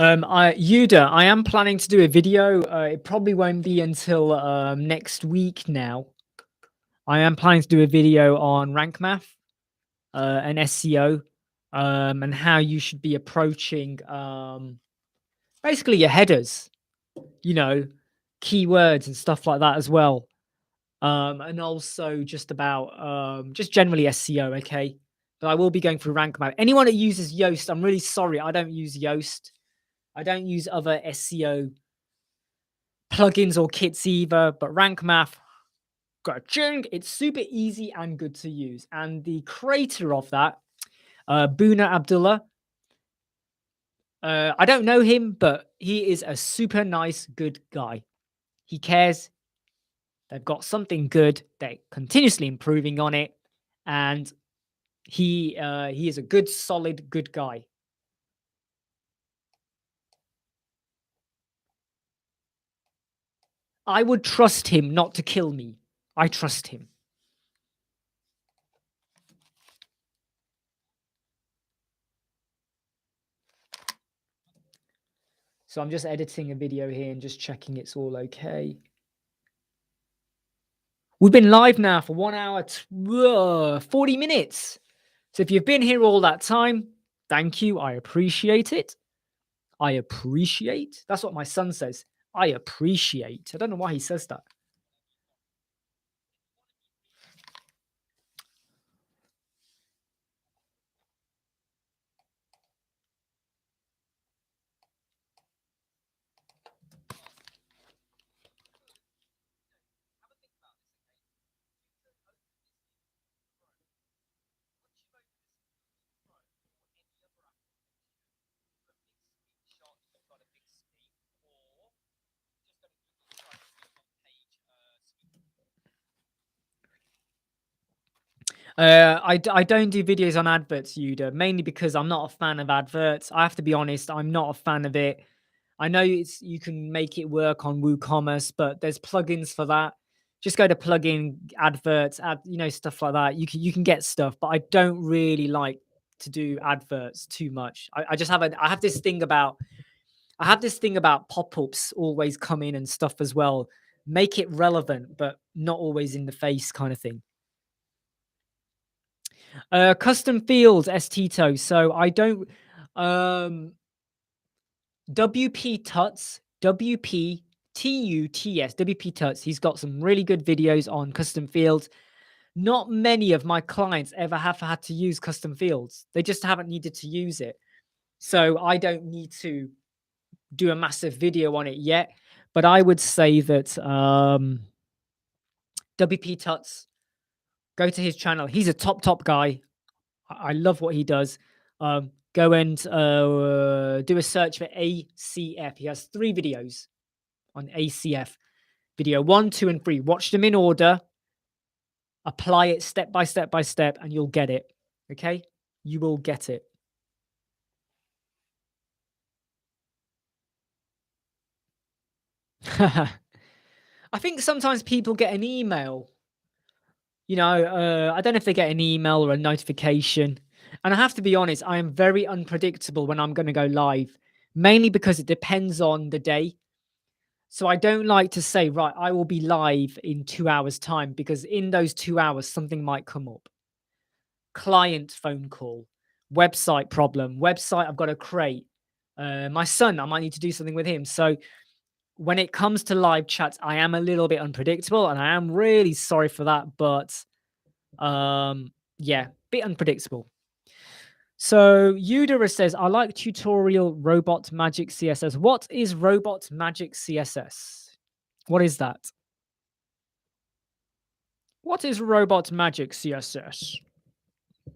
Yuda, I am planning to do a video. It probably won't be until next week now. I am planning to do a video on rank math and SEO and how you should be approaching basically your headers, keywords and stuff like that as well. And also just about just generally SEO, okay? But I will be going through rank math. Anyone that uses Yoast, I'm really sorry. I don't use Yoast. I don't use other SEO plugins or kits either, but rank math, it's super easy and good to use. And the creator of that, Buna Abdullah, I don't know him, but he is a super nice, good guy. He cares. They've got something good. They're continuously improving on it, and he is a good, solid, good guy. I would trust him not to kill me. I trust him. So I'm just editing a video here and just checking it's all okay. We've been live now for 1 hour, 40 minutes. So if you've been here all that time, thank you. I appreciate it. I appreciate. That's what my son says. I appreciate. I don't know why he says that. I don't do videos on adverts, Yuda, mainly because I'm not a fan of adverts. I have to be honest, I'm not a fan of it. I know you can make it work on WooCommerce, but there's plugins for that. Just go to plugin adverts, stuff like that. You can get stuff, but I don't really like to do adverts too much. I have this thing about pop-ups always come in and stuff as well. Make it relevant, but not always in the face kind of thing. Custom fields, Tito. So I don't WP Tuts, WP Tuts, WP Tuts. He's got some really good videos on custom fields. Not many of my clients ever have had to use custom fields. They just haven't needed to use it. So I don't need to do a massive video on it yet. But I would say that WP Tuts, go to his channel. He's a top guy. I love what he does. Go and do a search for ACF. He has 3 videos on ACF. Video 1, 2, and 3. Watch them in order. Apply it step by step by step, and you'll get it. Okay? You will get it. I think sometimes people get an email. I don't know if they get an email or a notification. And I have to be honest, I am very unpredictable when I'm going to go live, mainly because it depends on the day. So I don't like to say, right, I will be live in 2 hours' time, because in those 2 hours, something might come up. Client phone call, website problem, website I've got to create. My son, I might need to do something with him. So when it comes to live chats, I am a little bit unpredictable, and I am really sorry for that. But yeah, bit unpredictable. So Udara says, I like tutorial robot magic CSS. What is robot magic CSS? What is that? What is robot magic CSS?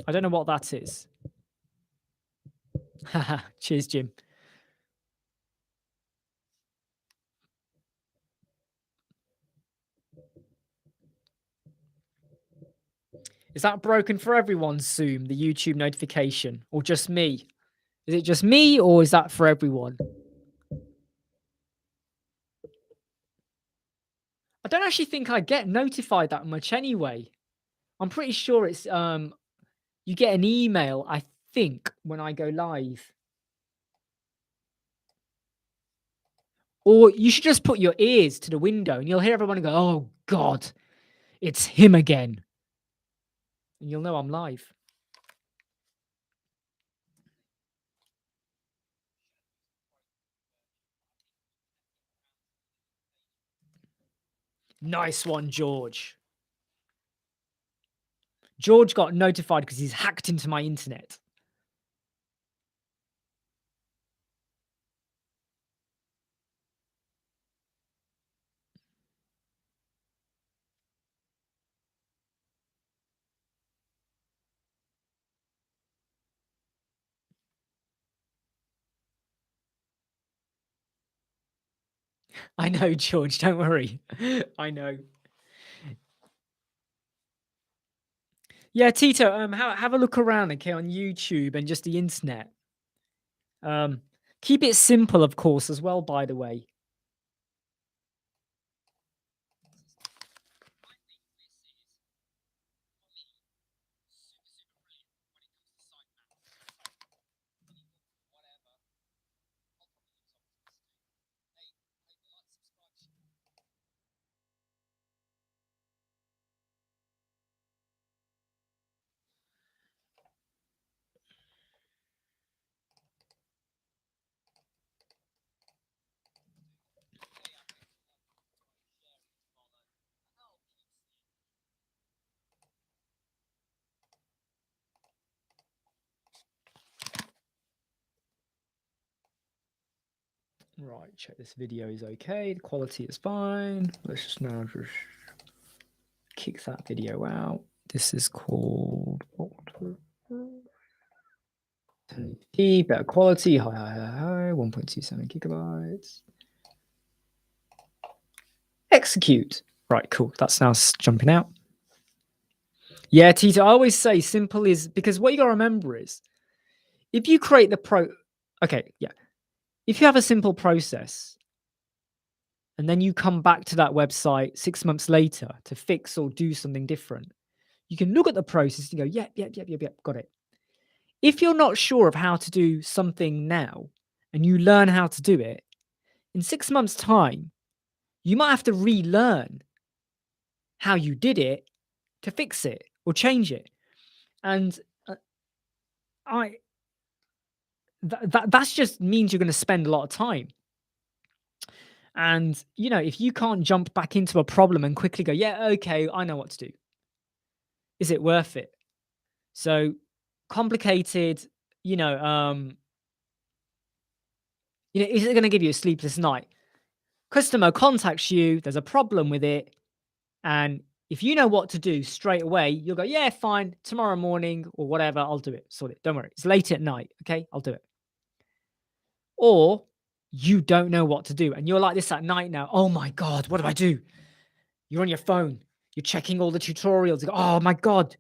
I don't know what that is. Cheers, Jim. Is that broken for everyone, Zoom, the YouTube notification, or just me? Is it just me, or is that for everyone? I don't actually think I get notified that much anyway. I'm pretty sure it's you get an email, I think, when I go live. Or you should just put your ears to the window and you'll hear everyone go, oh God, it's him again. And you'll know I'm live. Nice one, George. George got notified because he's hacked into my internet. I know, George, don't worry. I know. Yeah, Tito, have a look around, okay, on YouTube and just the internet. Keep it simple, of course, as well, by the way. Right, check this video is okay. The quality is fine. Let's just now just kick that video out. This is called better quality. Hi, 1.27 gigabytes. Execute. Right, cool. That's now jumping out. Yeah, Tito, I always say simple is because what you got to remember is if you create okay, yeah. If you have a simple process and then you come back to that website 6 months later to fix or do something different, you can look at the process and go, yep, got it. If you're not sure of how to do something now and you learn how to do it, in 6 months' time, you might have to relearn how you did it to fix it or change it. And I that's just means you're going to spend a lot of time. And if you can't jump back into a problem and quickly go, yeah, okay, I know what to do. Is it worth it? So complicated, you know, um, is it going to give you a sleepless night? Customer contacts you, there's a problem with it, and if you know what to do straight away, you'll go, yeah, fine, tomorrow morning or whatever, I'll do it. Sort it. Don't worry. It's late at night. Okay, I'll do it. Or you don't know what to do and you're like this at night now. Oh my God, what do I do? You're on your phone. You're checking all the tutorials. You go, oh my God,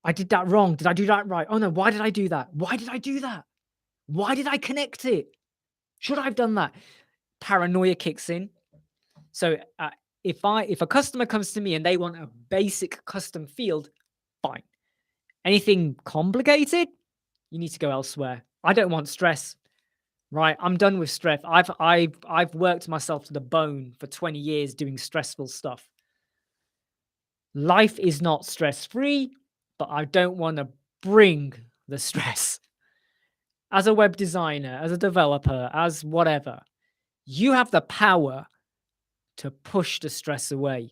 I did that wrong. Did I do that right? Oh no, why did I do that? Why did I do that? Why did I connect it? Should I have done that? Paranoia kicks in. So if a customer comes to me and they want a basic custom field, fine. Anything complicated, you need to go elsewhere. I don't want stress. Right, I'm done with stress. I've worked myself to the bone for 20 years doing stressful stuff. Life is not stress-free, but I don't want to bring the stress. As a web designer, as a developer, as whatever, you have the power to push the stress away.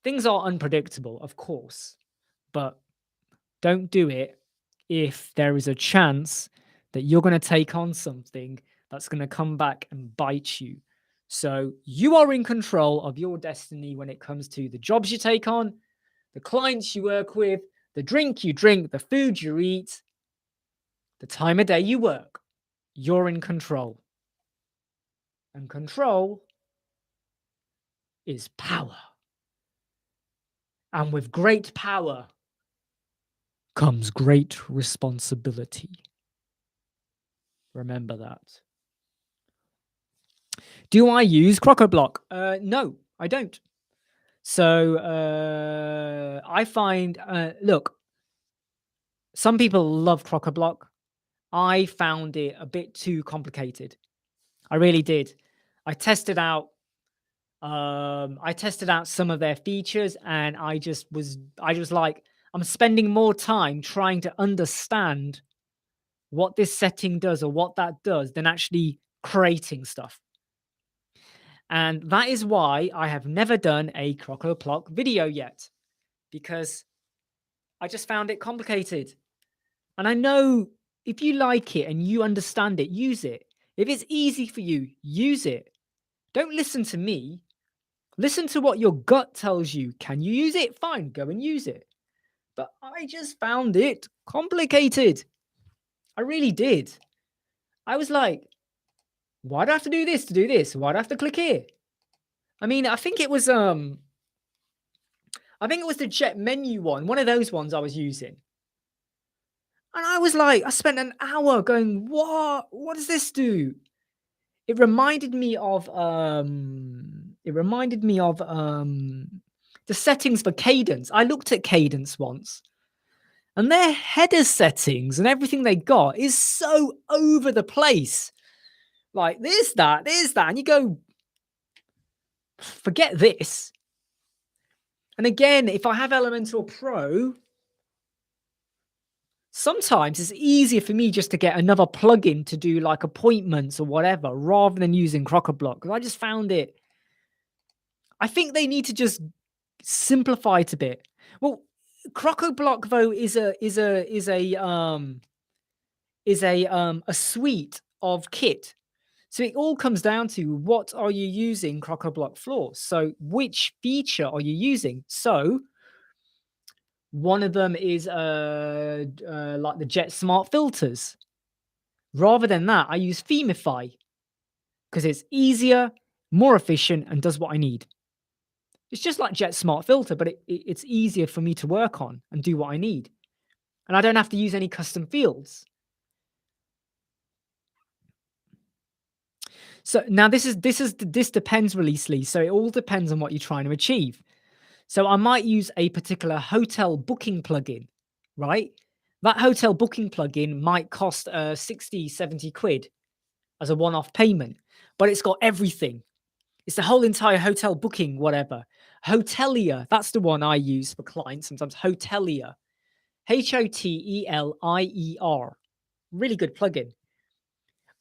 Things are unpredictable, of course, but don't do it if there is a chance that you're going to take on something that's going to come back and bite you. So you are in control of your destiny when it comes to the jobs you take on, the clients you work with, the drink you drink, the food you eat, the time of day you work. You're in control. And control is power. And with great power comes great responsibility. Remember that. Do I use CrocoBlock? No, I don't. So I find, look, some people love CrocoBlock. I found it a bit too complicated. I really did. I tested out. I tested out some of their features, and I was like, I'm spending more time trying to understand what this setting does or what that does than actually creating stuff. And that is why I have never done a CrocoBlock video yet, because I just found it complicated. And I know if you like it and you understand it, use it. If it's easy for you, use it. Don't listen to me. Listen to what your gut tells you. Can you use it? Fine, go and use it. But I just found it complicated. I really did. I was like, why do I have to do this to do this? Why do I have to click here? I mean, I think it was the jet menu one of those ones I was using. And I was like, I spent an hour going, what does this do? It reminded me of the settings for Cadence. I looked at Cadence once, and their header settings and everything they got is so over the place. Like there's that, and you go, forget this. And again, if I have Elementor Pro, sometimes it's easier for me just to get another plugin to do like appointments or whatever, rather than using CrocoBlock, because I just found it. I think they need to just simplify it a bit. Well, CrocoBlock though is a suite of kit. So it all comes down to what are you using CrocoBlock for? So which feature are you using? So one of them is like the Jet Smart filters. Rather than that, I use Themify because it's easier, more efficient, and does what I need. It's just like Jet Smart Filter, but it's easier for me to work on and do what I need. And I don't have to use any custom fields. So now this depends, Releasely. So it all depends on what you're trying to achieve. So I might use a particular hotel booking plugin, right? That hotel booking plugin might cost 60, 70 quid as a one-off payment, but it's got everything. It's the whole entire hotel booking, whatever. Hotelier, that's the one I use for clients sometimes. Hotelier, Hotelier. Really good plugin.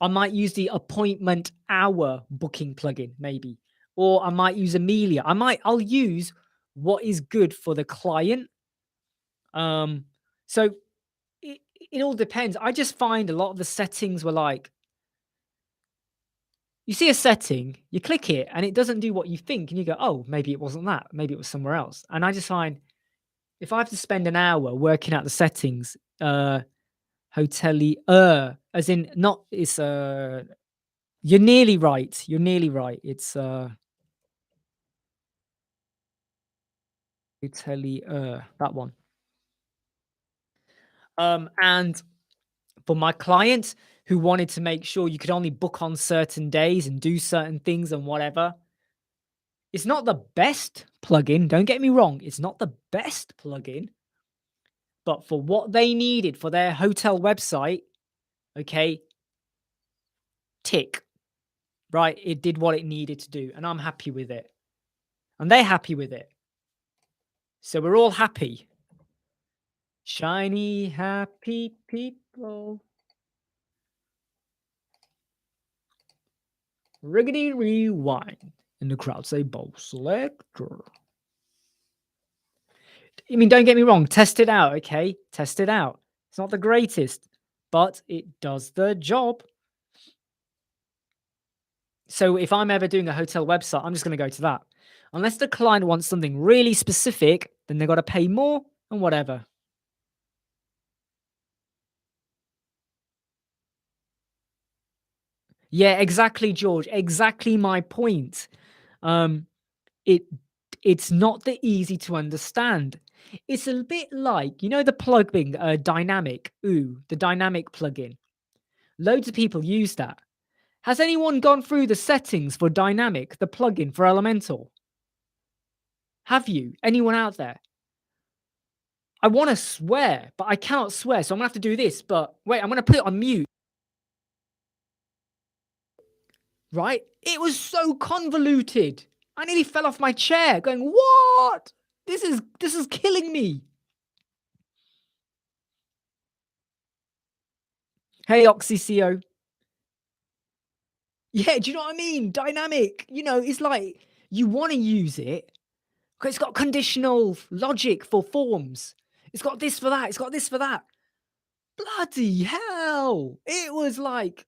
I might use the appointment hour booking plugin, maybe, or I might use Amelia. I'll use what is good for the client. So it all depends. I just find a lot of the settings were like, you see a setting, you click it, and it doesn't do what you think, and you go, oh, maybe it wasn't that, maybe it was somewhere else. And I just find if I have to spend an hour working out the settings, hotelier, as in not it's you're nearly right. You're nearly right. It's hotelier, that one. And for my client who wanted to make sure you could only book on certain days and do certain things and whatever, it's not the best plugin. Don't get me wrong. It's not the best plugin, but for what they needed for their hotel website, okay, tick, right? It did what it needed to do, and I'm happy with it. And they're happy with it. So we're all happy. Shiny, happy people. Riggedy rewind. And the crowd say bow selector. I mean, don't get me wrong. Test it out, okay? Test it out. It's not the greatest, but it does the job. So if I'm ever doing a hotel website, I'm just going to go to that. Unless the client wants something really specific, then they've got to pay more and whatever. Yeah, exactly, George. Exactly my point. It's not the easy to understand. It's a bit like, you know, the plugin dynamic. Ooh, the dynamic plugin. Loads of people use that. Has anyone gone through the settings for dynamic, the plugin for Elementor? Have you? Anyone out there? I want to swear, but I cannot swear, so I'm gonna have to do this. But wait, I'm gonna put it on mute. Right? It was so convoluted. I nearly fell off my chair going, what? This is killing me. Hey, OxyCO. Yeah, do you know what I mean? Dynamic. You know, it's like you want to use it because it's got conditional logic for forms. It's got this for that. It's got this for that. Bloody hell. It was like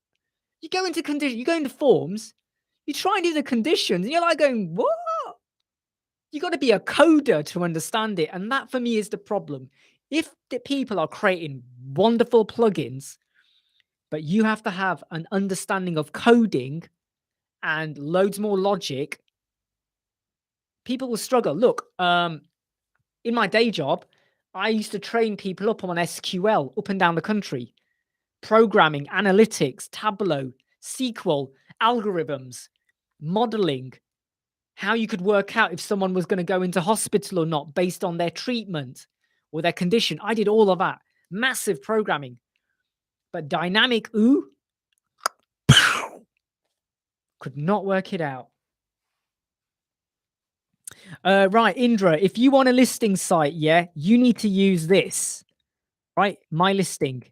you go into condition, you go into forms, you try and do the conditions, and you're like going, what? You got to be a coder to understand it. And that for me is the problem. If the people are creating wonderful plugins, but you have to have an understanding of coding and loads more logic, people will struggle. Look, in my day job, I used to train people up on SQL up and down the country, programming, analytics, Tableau, SQL, algorithms, modeling, how you could work out if someone was going to go into hospital or not based on their treatment or their condition. I did all of that. Massive programming. But dynamic, could not work it out. Right, Indra, if you want a listing site, yeah, you need to use this, right? My listing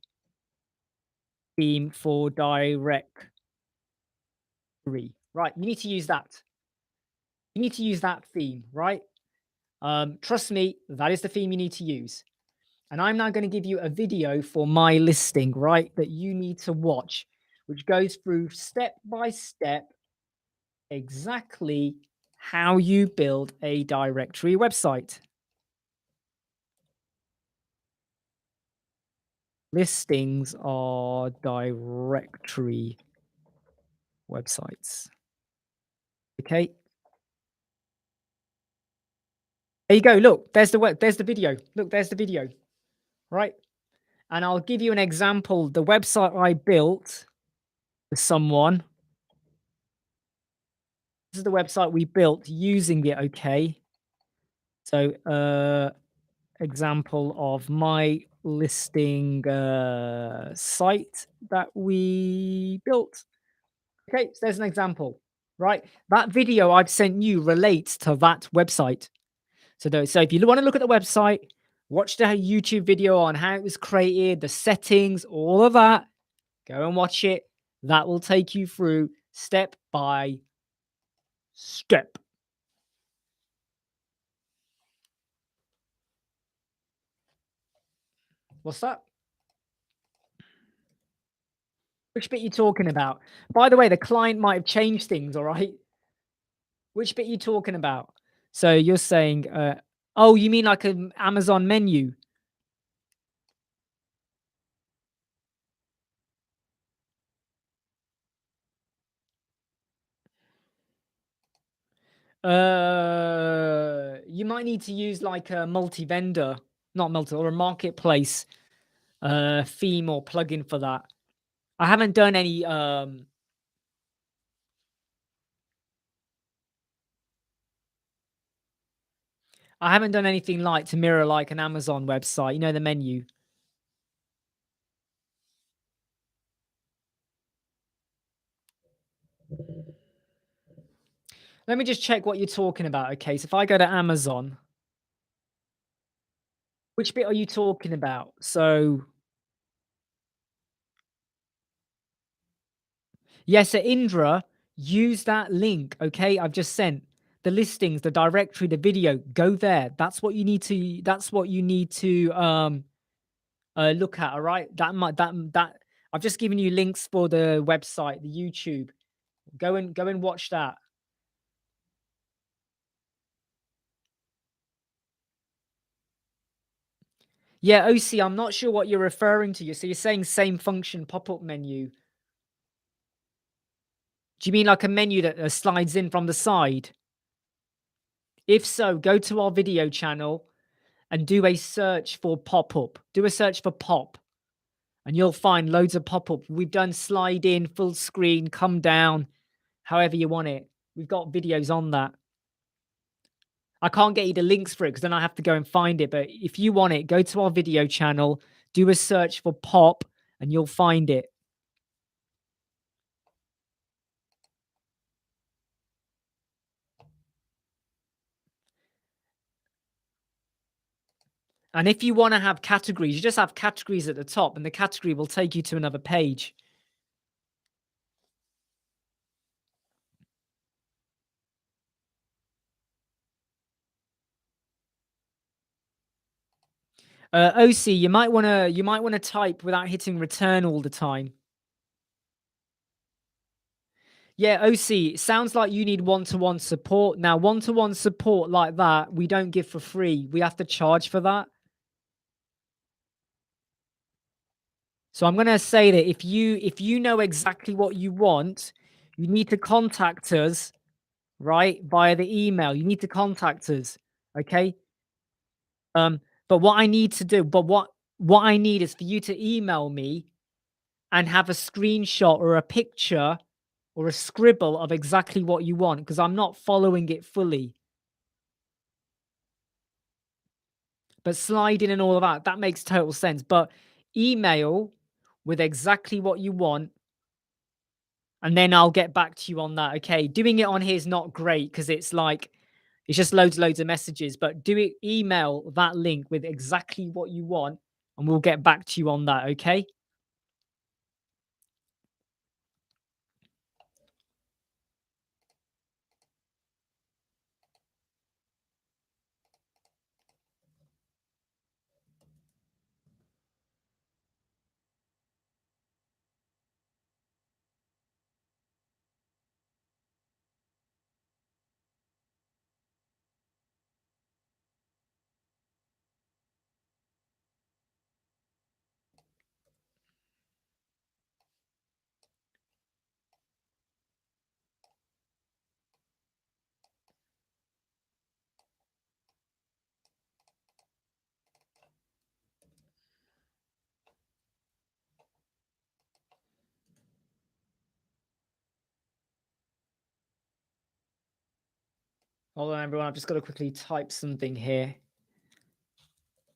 theme for directory. Right, you need to use that. You need to use that theme, right? Trust me, that is the theme you need to use. And I'm now going to give you a video for my listing, right, that you need to watch, which goes through step by step exactly how you build a directory website. Listings are directory websites. Okay. There you go. Look, there's the video. Look, there's the video, right? And I'll give you an example. The website I built with someone. This is the website we built using it, okay? So, example of my listing site that we built. Okay, so there's an example, right? That video I've sent you relates to that website. So if you want to look at the website, watch the YouTube video on how it was created, the settings, all of that, go and watch it. That will take you through step by step. What's that? Which bit you talking about? By the way, the client might have changed things, all right? Which bit you talking about? So you're saying, oh, you mean like an Amazon menu? You might need to use like a multi-vendor, not multi, or a marketplace theme or plugin for that. I haven't done any I haven't done anything like to mirror like an Amazon website, you know, the menu. Let me just check what you're talking about. Okay, so if I go to Amazon, which bit are you talking about? So, yes, so Indra, use that link. Okay, I've just sent the listings, the directory, the video. Go there. That's what you need to. That's what you need to look at. All right, that. I've just given you links for the website, the YouTube. Go and watch that. Yeah, OC, I'm not sure what you're referring to. So you're saying same function pop-up menu. Do you mean like a menu that slides in from the side? If so, go to our video channel and do a search for pop-up. Do a search for pop and you'll find loads of pop-up. We've done slide in, full screen, come down, however you want it. We've got videos on that. I can't get you the links for it because then I have to go and find it. But if you want it, go to our video channel, do a search for pop, and you'll find it. And if you want to have categories, you just have categories at the top, and the category will take you to another page. OC, you might wanna type without hitting return all the time. Yeah, OC, it sounds like you need one-to-one support. Now, one-to-one support like that, we don't give for free. We have to charge for that. So I'm gonna say that if you know exactly what you want, you need to contact us, right, via the email. You need to contact us, okay? But what I need to do, but what I need is for you to email me and have a screenshot or a picture or a scribble of exactly what you want because I'm not following it fully. But sliding and all of that, that makes total sense. But email with exactly what you want, and then I'll get back to you on that. Okay. Doing it on here is not great because it's like, it's just loads of messages, but do it, email that link with exactly what you want, and we'll get back to you on that. Okay. Hold on, everyone. I've just got to quickly type something here.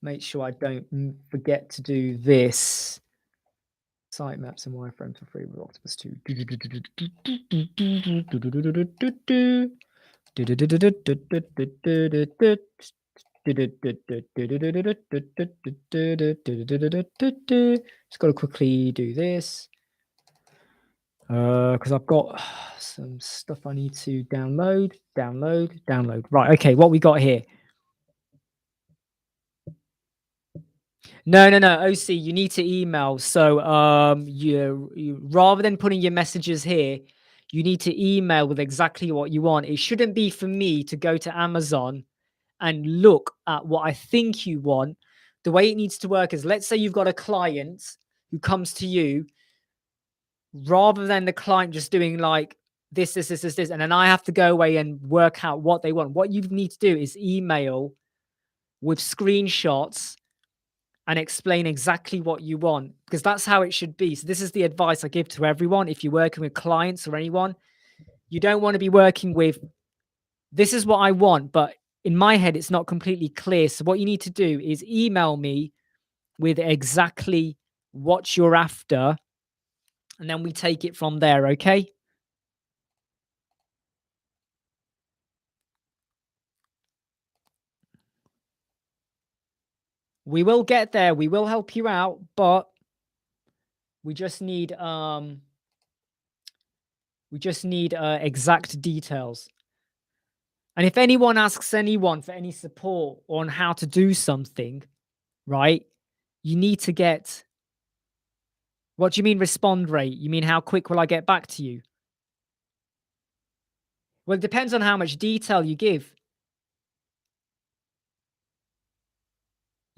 Make sure I don't forget to do this. Sitemaps and wireframes for free with Octopus 2. Just got to quickly do this because I've got some stuff I need to download. Right, okay, what we got here? No, OC, you need to email. So you rather than putting your messages here, you need to email with exactly what you want. It shouldn't be for me to go to Amazon and look at what I think you want. The way it needs to work is, let's say you've got a client who comes to you, rather than the client just doing like this, and then I have to go away and work out what they want. What you need to do is email with screenshots and explain exactly what you want, because that's how it should be. So this is the advice I give to everyone. If you're working with clients or anyone, you don't want to be working with, this is what I want, but in my head, it's not completely clear. So what you need to do is email me with exactly what you're after, and then we take it from there, okay? We will get there. We will help you out, but we just need exact details. And if anyone asks anyone for any support on how to do something, right, you need to get, what do you mean respond rate? You mean how quick will I get back to you? Well, it depends on how much detail you give.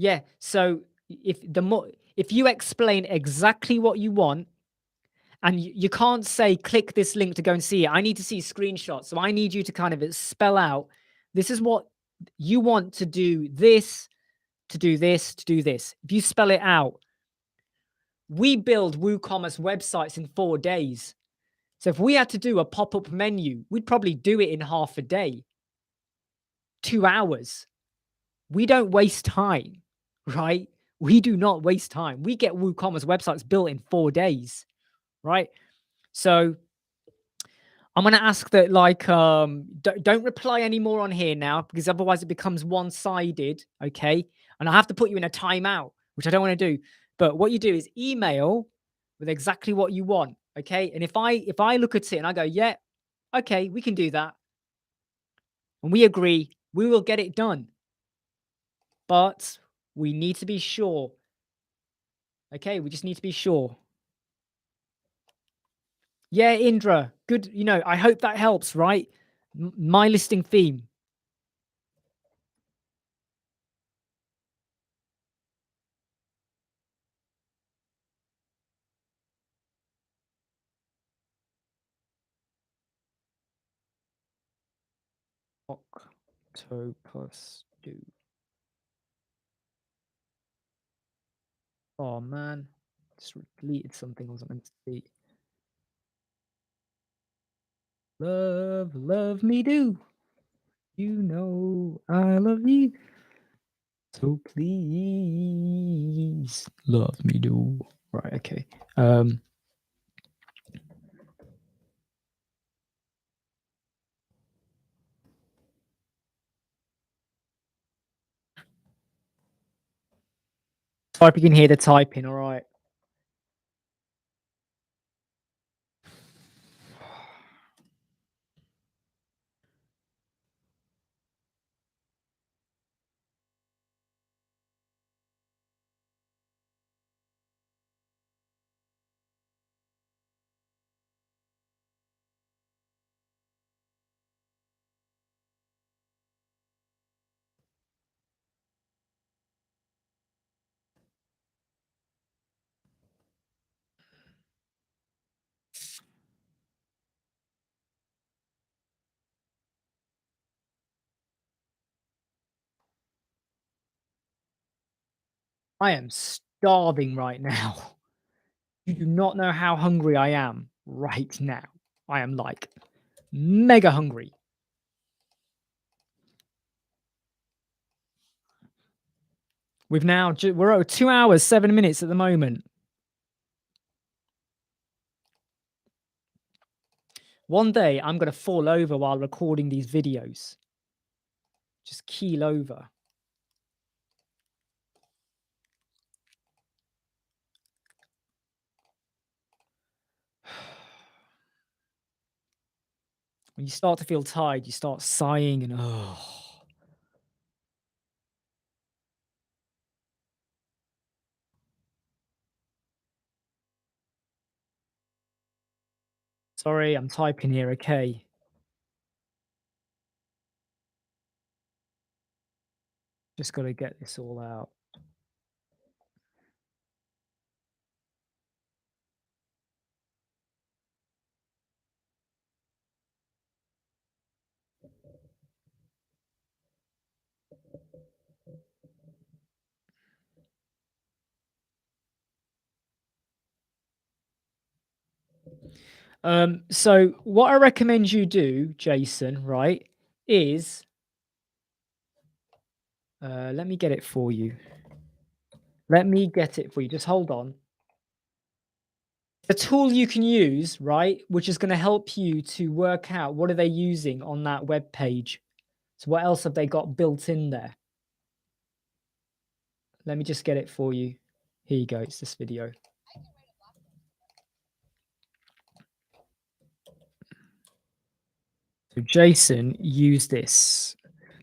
Yeah, so if you explain exactly what you want, and you can't say click this link to go and see it. I need to see screenshots. So I need you to kind of spell out, this is what you want to do, this, to do this, to do this. If you spell it out, we build WooCommerce websites in 4 days. So if we had to do a pop-up menu, we'd probably do it in half a day, 2 hours. We don't waste time, right? We do not waste time. We get WooCommerce websites built in 4 days, right? So I'm going to ask that, like, don't reply anymore on here now, because otherwise it becomes one-sided, okay? And I have to put you in a timeout, which I don't want to do. But what you do is email with exactly what you want, okay? And if I look at it and I go, yeah, okay, we can do that, and we agree, we will get it done. But we need to be sure, okay? We just need to be sure. Yeah, Indra, good. You know, I hope that helps, right? My listing theme. Octopus do. Oh man, just deleted something I wasn't meant to delete. Love me do. You know I love you. So please love me do. Right, okay. I hope you can hear the typing, all right. I am starving right now. You do not know how hungry I am right now. I am like mega hungry. We're at 2 hours, 7 minutes at the moment. One day, I'm gonna fall over while recording these videos. Just keel over. When you start to feel tired, you start sighing and, oh. Sorry, I'm typing here, okay. Just gotta get this all out. So what I recommend you do, Jason, right, is let me get it for you. Let me get it for you. Just hold on. A tool you can use, right, which is going to help you to work out what are they using on that web page. So what else have they got built in there? Let me just get it for you. Here you go. It's this video. So Jason, use this.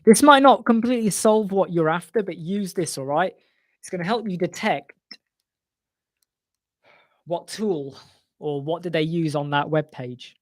This might not completely solve what you're after, but use this, all right? It's going to help you detect what tool or what did they use on that web page.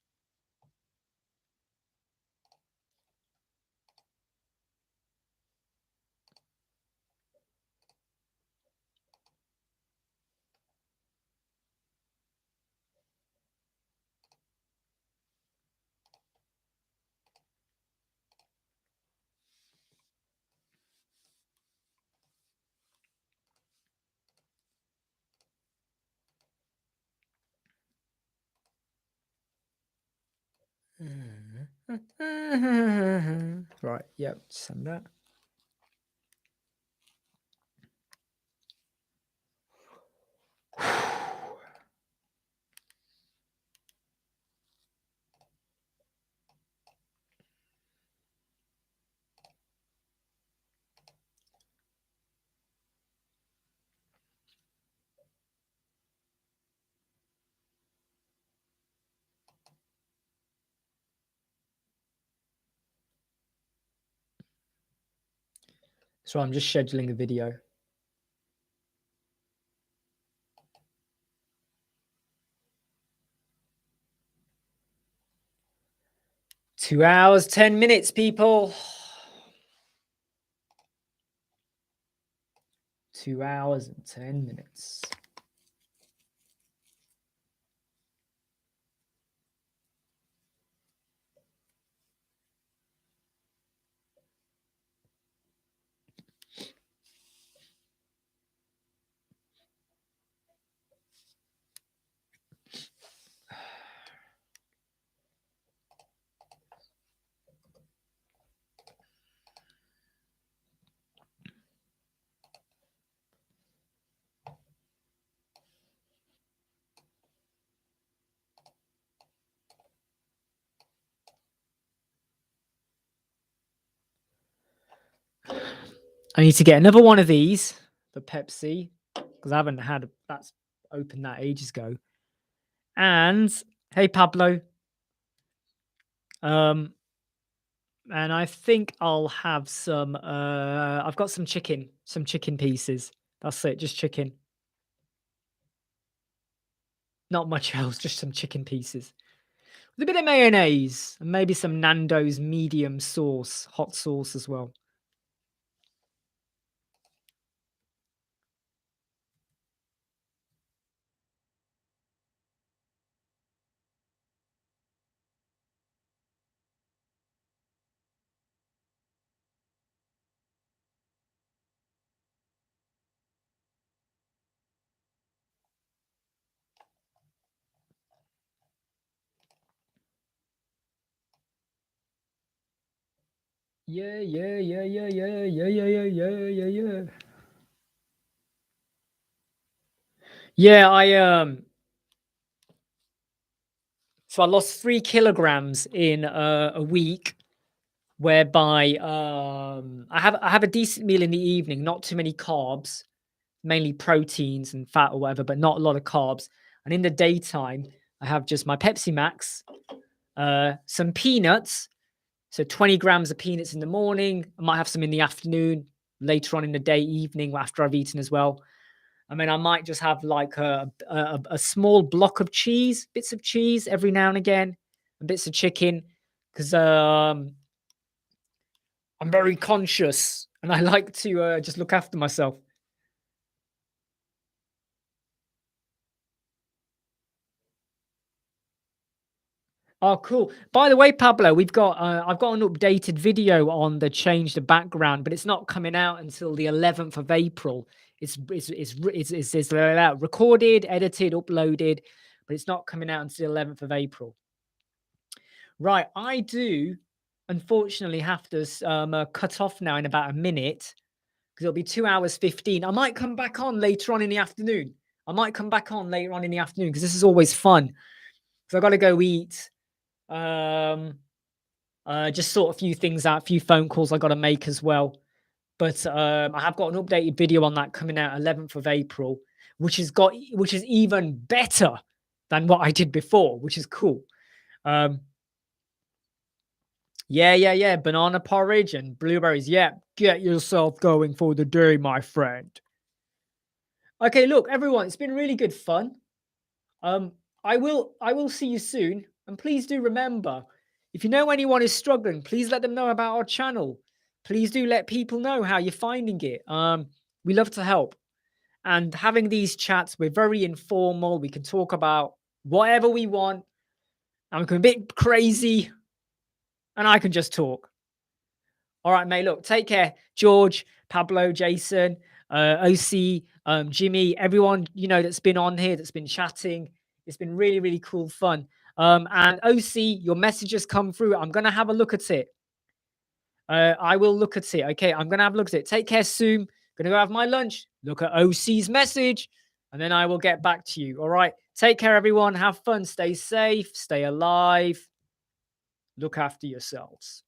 Right, yep, send that. So I'm just scheduling a video. Two hours, 10 minutes, people. 2 hours and 10 minutes. I need to get another one of these for Pepsi because I haven't had that's opened that ages ago. And hey, Pablo. And I think I'll have some. I've got some chicken pieces. That's it, just chicken. Not much else, just some chicken pieces. With a bit of mayonnaise and maybe some Nando's medium sauce, hot sauce as well. Yeah. Yeah, so I lost 3 kilograms in a week, whereby I have a decent meal in the evening, not too many carbs, mainly proteins and fat or whatever, but not a lot of carbs. And in the daytime, I have just my Pepsi Max, some peanuts, so 20 grams of peanuts in the morning. I might have some in the afternoon, later on in the day, evening, after I've eaten as well. I mean, I might just have like a small block of cheese, bits of cheese every now and again, and bits of chicken, because I'm very conscious and I like to just look after myself. Oh, cool. By the way, Pablo, I've got an updated video on the change the background, but it's not coming out until the 11th of April. It's recorded, edited, uploaded, but it's not coming out until the 11th of April. Right, I do unfortunately have to cut off now in about a minute because it'll be 2 hours 15. I might come back on later on in the afternoon. I might come back on later on in the afternoon because this is always fun. So I got to go eat. Um, just sort a few things out, a few phone calls I got to make as well. But I have got an updated video on that coming out 11th of April, which is even better than what I did before, which is cool. Um, yeah. Banana porridge and blueberries. Yeah, get yourself going for the day, my friend. Okay, look, everyone, it's been really good fun. Um, I will see you soon, and please do remember, if you know anyone is struggling, please let them know about our channel. Please do let people know how you're finding it. We love to help, and having these chats, we're very informal. We can talk about whatever we want, and we can be a bit crazy, and I can just talk. All right, mate. Look, take care, George, Pablo, Jason, OC, Jimmy, everyone that's been on here, that's been chatting. It's been really, really cool fun. And OC, your message has come through. I'm gonna have a look at it. I will look at it. Okay, I'm gonna have a look at it. Take care, soon. Gonna go have my lunch. Look at OC's message, and then I will get back to you. All right. Take care, everyone. Have fun. Stay safe. Stay alive. Look after yourselves.